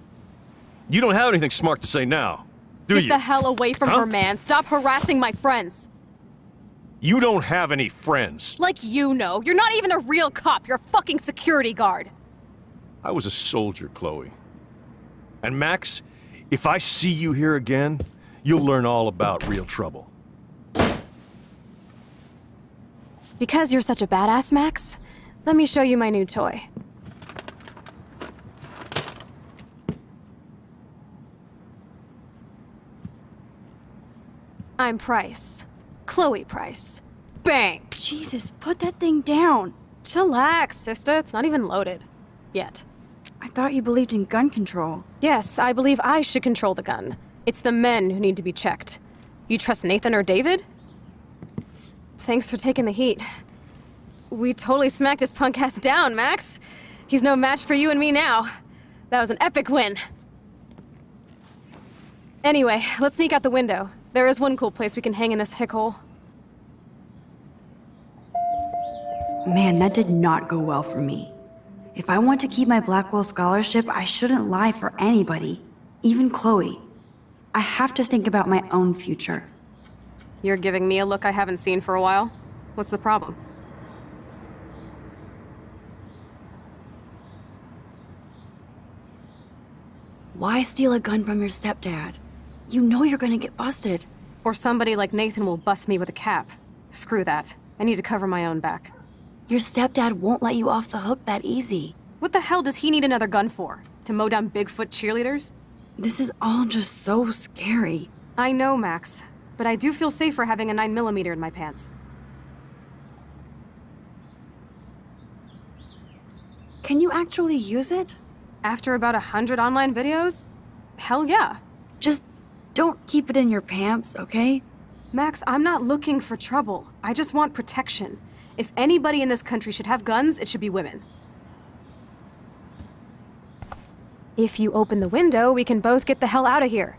You don't have anything smart to say now, do you? Get the hell away from her, man. Stop harassing my friends. You don't have any friends. Like you know. You're not even a real cop. You're a fucking security guard. I was a soldier, Chloe. And Max, if I see you here again, you'll learn all about real trouble. Because you're such a badass, Max, let me show you my new toy. I'm Price. Chloe Price. Bang! Jesus, put that thing down. Chillax, sister. It's not even loaded. Yet. I thought you believed in gun control. Yes, I believe I should control the gun. It's the men who need to be checked. You trust Nathan or David? Thanks for taking the heat. We totally smacked his punk ass down, Max. He's no match for you and me now. That was an epic win. Anyway, let's sneak out the window. There is one cool place we can hang in this hick hole. Man, that did not go well for me. If I want to keep my Blackwell scholarship, I shouldn't lie for anybody, even Chloe. I have to think about my own future. You're giving me a look I haven't seen for a while. What's the problem? Why steal a gun from your stepdad? You know you're gonna get busted. Or somebody like Nathan will bust me with a cap. Screw that. I need to cover my own back. Your stepdad won't let you off the hook that easy. What the hell does he need another gun for? To mow down Bigfoot cheerleaders? This is all just so scary. I know, Max. But I do feel safer having a 9mm in my pants. Can you actually use it? After about 100 online videos? Hell yeah. Just don't keep it in your pants, okay? Max, I'm not looking for trouble. I just want protection. If anybody in this country should have guns, it should be women. If you open the window, we can both get the hell out of here.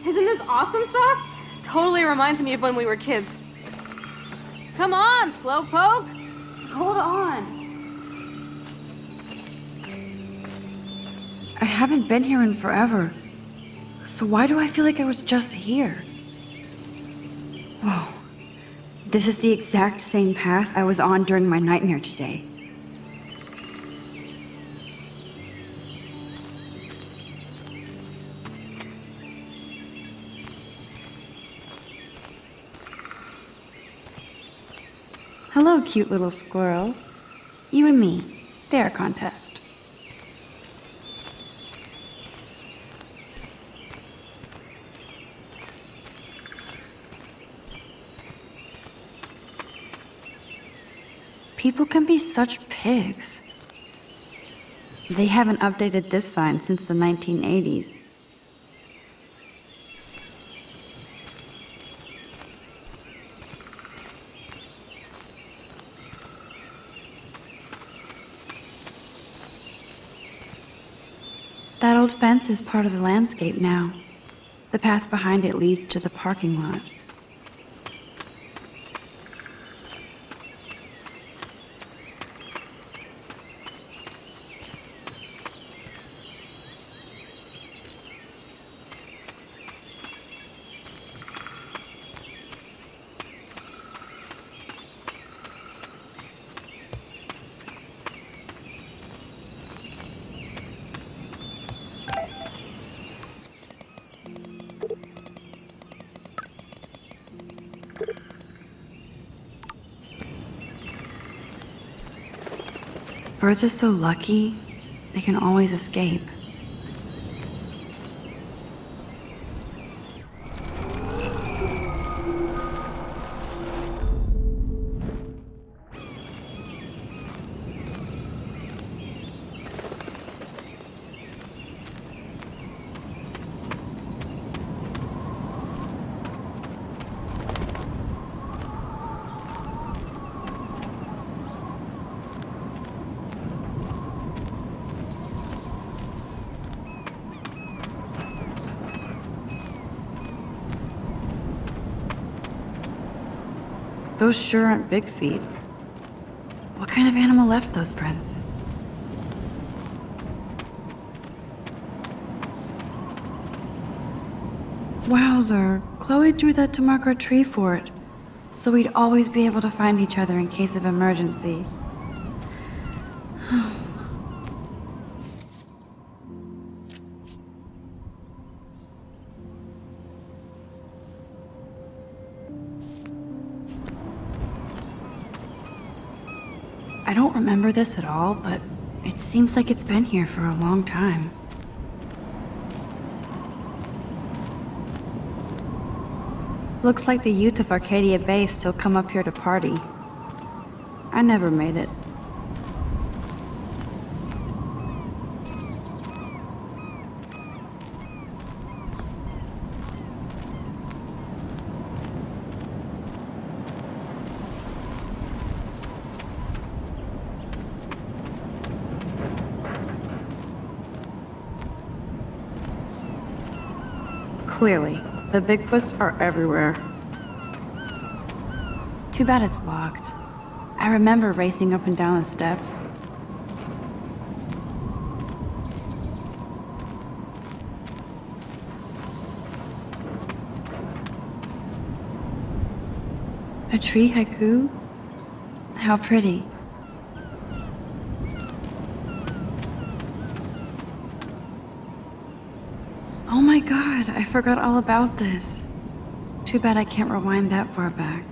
Isn't this awesome sauce? Totally reminds me of when we were kids. Come on, Slowpoke! Hold on. I haven't been here in forever. So why do I feel like I was just here? Whoa. This is the exact same path I was on during my nightmare today. Hello, cute little squirrel. You and me, stare contest. People can be such pigs. They haven't updated this sign since the 1980s. That old fence is part of the landscape now. The path behind it leads to the parking lot. Birds are so lucky, they can always escape. Those sure aren't big feet. What kind of animal left those prints? Wowzer, Chloe drew that to mark our tree fort, so we'd always be able to find each other in case of emergency. I don't remember this at all, but it seems like it's been here for a long time. Looks like the youth of Arcadia Bay still come up here to party. I never made it. Clearly, the Bigfoots are everywhere. Too bad it's locked. I remember racing up and down the steps. A tree haiku? How pretty. Oh my god, I forgot all about this. Too bad I can't rewind that far back.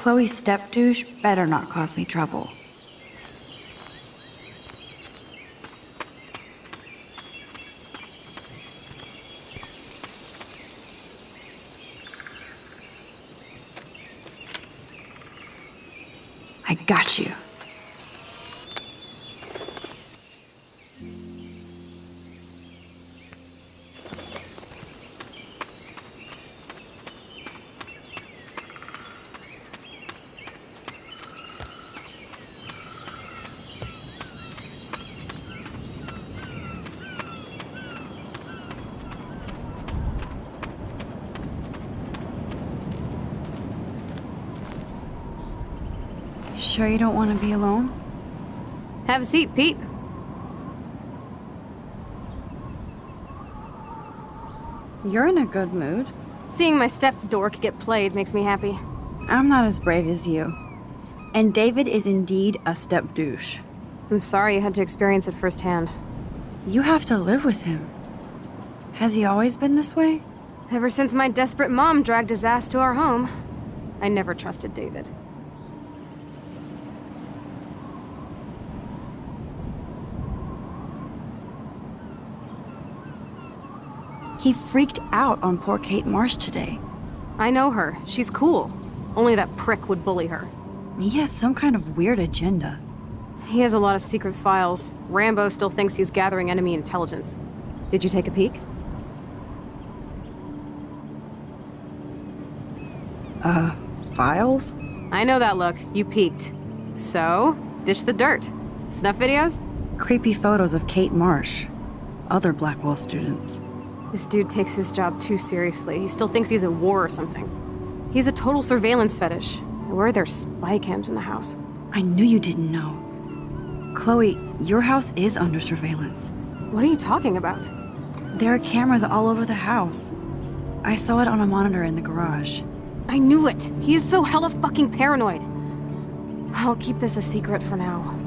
Chloe's step douche better not cause me trouble. I got you. Sure you don't want to be alone? Have a seat, Pete. You're in a good mood. Seeing my step dork get played makes me happy. I'm not as brave as you. And David is indeed a step douche. I'm sorry you had to experience it firsthand. You have to live with him. Has he always been this way? Ever since my desperate mom dragged his ass to our home, I never trusted David. He freaked out on poor Kate Marsh today. I know her. She's cool. Only that prick would bully her. He has some kind of weird agenda. He has a lot of secret files. Rambo still thinks he's gathering enemy intelligence. Did you take a peek? Files? I know that look. You peeked. So, dish the dirt. Snuff videos? Creepy photos of Kate Marsh. Other Blackwell students. This dude takes his job too seriously. He still thinks he's at war or something. He's a total surveillance fetish. Where are there spy cams in the house? I knew you didn't know. Chloe, your house is under surveillance. What are you talking about? There are cameras all over the house. I saw it on a monitor in the garage. I knew it! He is so hella fucking paranoid. I'll keep this a secret for now.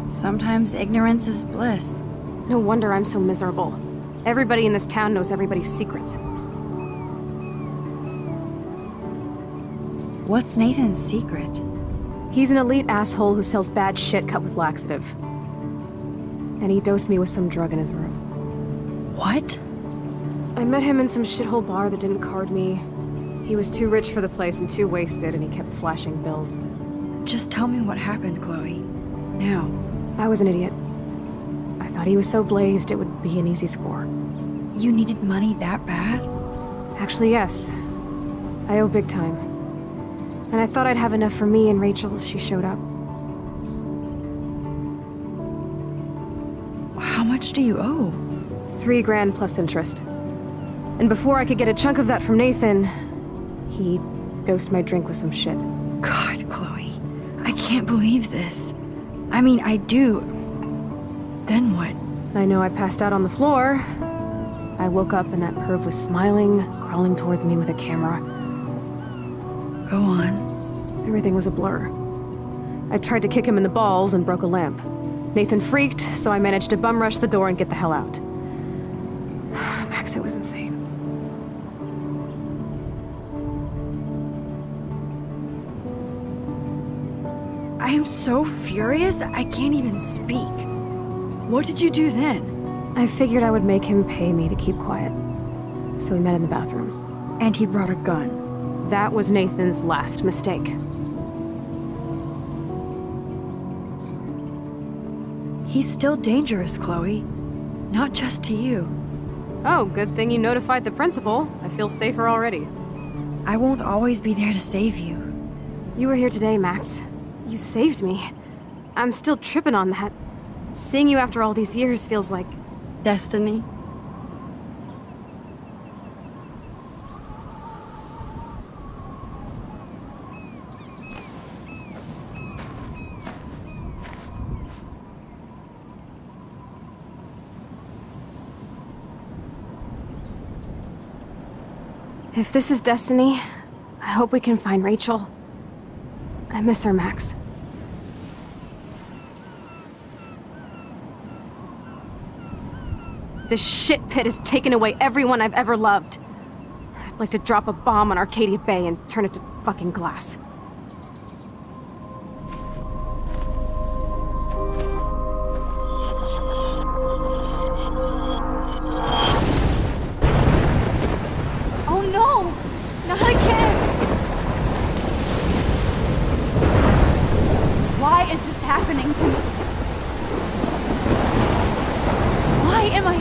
Sometimes ignorance is bliss. No wonder I'm so miserable. Everybody in this town knows everybody's secrets. What's Nathan's secret? He's an elite asshole who sells bad shit cut with laxative. And he dosed me with some drug in his room. What? I met him in some shithole bar that didn't card me. He was too rich for the place and too wasted, and he kept flashing bills. Just tell me what happened, Chloe. Now. I was an idiot. I thought he was so blazed it would be an easy score. You needed money that bad? Actually, yes. I owe big time. And I thought I'd have enough for me and Rachel if she showed up. How much do you owe? $3 grand plus interest. And before I could get a chunk of that from Nathan, he dosed my drink with some shit. God, Chloe. I can't believe this. I mean, I do. Then what? I know I passed out on the floor. I woke up and that perv was smiling, crawling towards me with a camera. Go on. Everything was a blur. I tried to kick him in the balls and broke a lamp. Nathan freaked, so I managed to bum rush the door and get the hell out. Max, it was insane. I am so furious, I can't even speak. What did you do then? I figured I would make him pay me to keep quiet. So we met in the bathroom. And he brought a gun. That was Nathan's last mistake. He's still dangerous, Chloe. Not just to you. Oh, good thing you notified the principal. I feel safer already. I won't always be there to save you. You were here today, Max. You saved me. I'm still tripping on that. Seeing you after all these years feels like... destiny. If this is destiny, I hope we can find Rachel. I miss her, Max. This shit pit has taken away everyone I've ever loved. I'd like to drop a bomb on Arcadia Bay and turn it to fucking glass.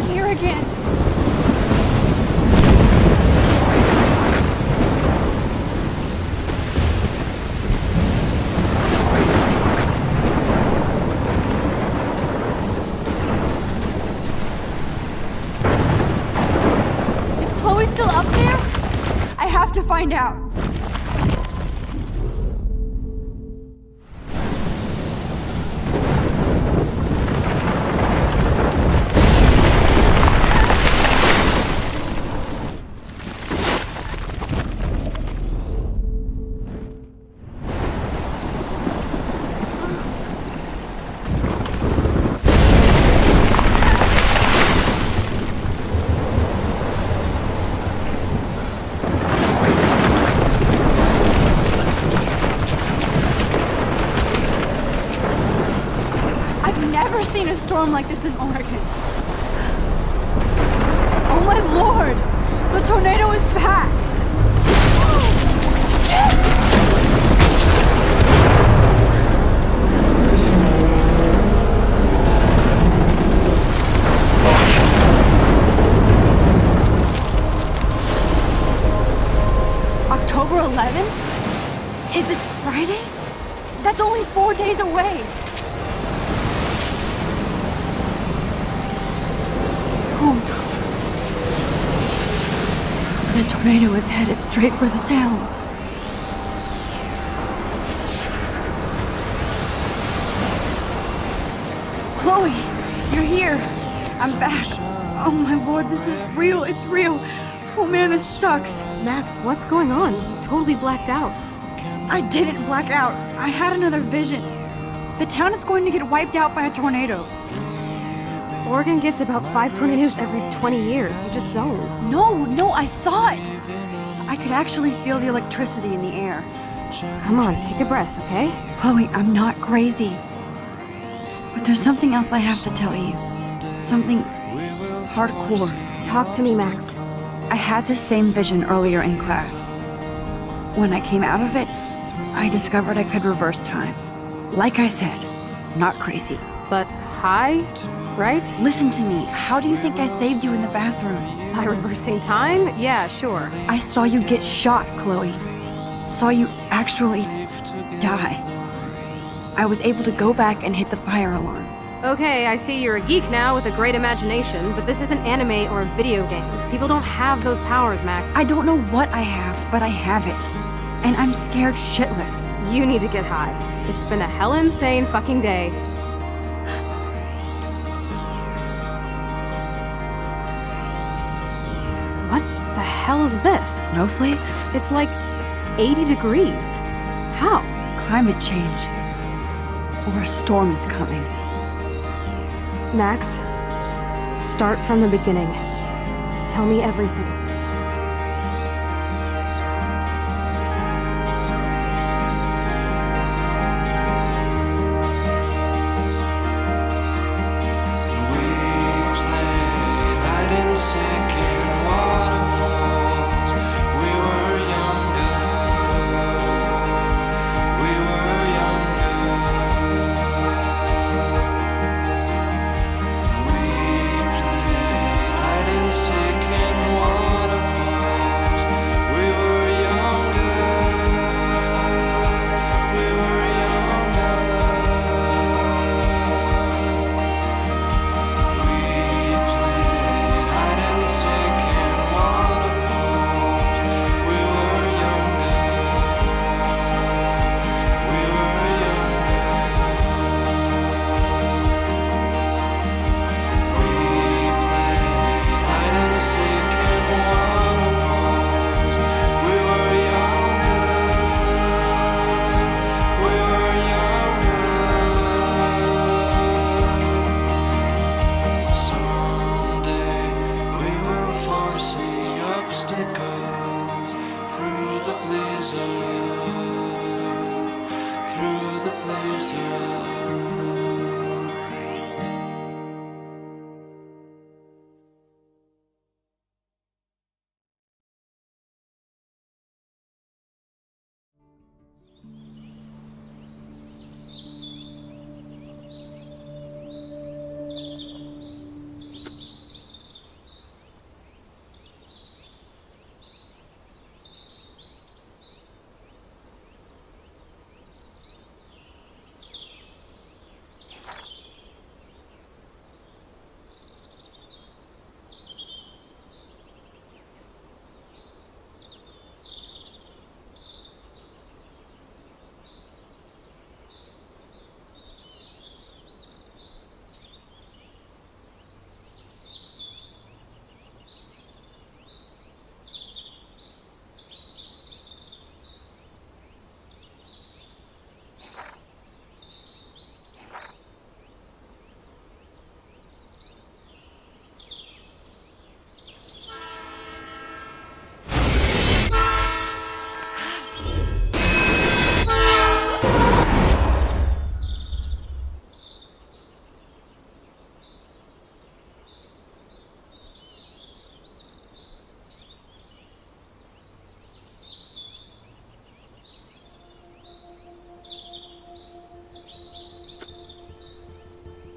here again. Is Chloe still up there? I have to find out. Never seen a storm like this in Oregon. Oh my lord! The tornado is back! October 11th? Is this Friday? That's only 4 days away! Oh no. The tornado is headed straight for the town. Chloe, you're here. I'm back. Oh my lord, this is real. It's real. Oh man, this sucks. Max, what's going on? You totally blacked out. I didn't black out. I had another vision. The town is going to get wiped out by a tornado. Oregon gets about 5 tornadoes every 20 years. You just zoned. No, I saw it. I could actually feel the electricity in the air. Come on, take a breath, okay? Chloe, I'm not crazy. But there's something else I have to tell you. Something hardcore. Talk to me, Max. I had the same vision earlier in class. When I came out of it, I discovered I could reverse time. Like I said, not crazy. But high, right? Listen to me. How do you think I saved you in the bathroom? By reversing time? Yeah, sure. I saw you get shot, Chloe. Saw you actually die. I was able to go back and hit the fire alarm. Okay, I see you're a geek now with a great imagination, but this isn't anime or a video game. People don't have those powers, Max. I don't know what I have, but I have it. And I'm scared shitless. You need to get high. It's been a hell insane fucking day. What the hell is this? Snowflakes? It's like 80 degrees. How? Climate change. Or a storm is coming. Max, start from the beginning. Tell me everything.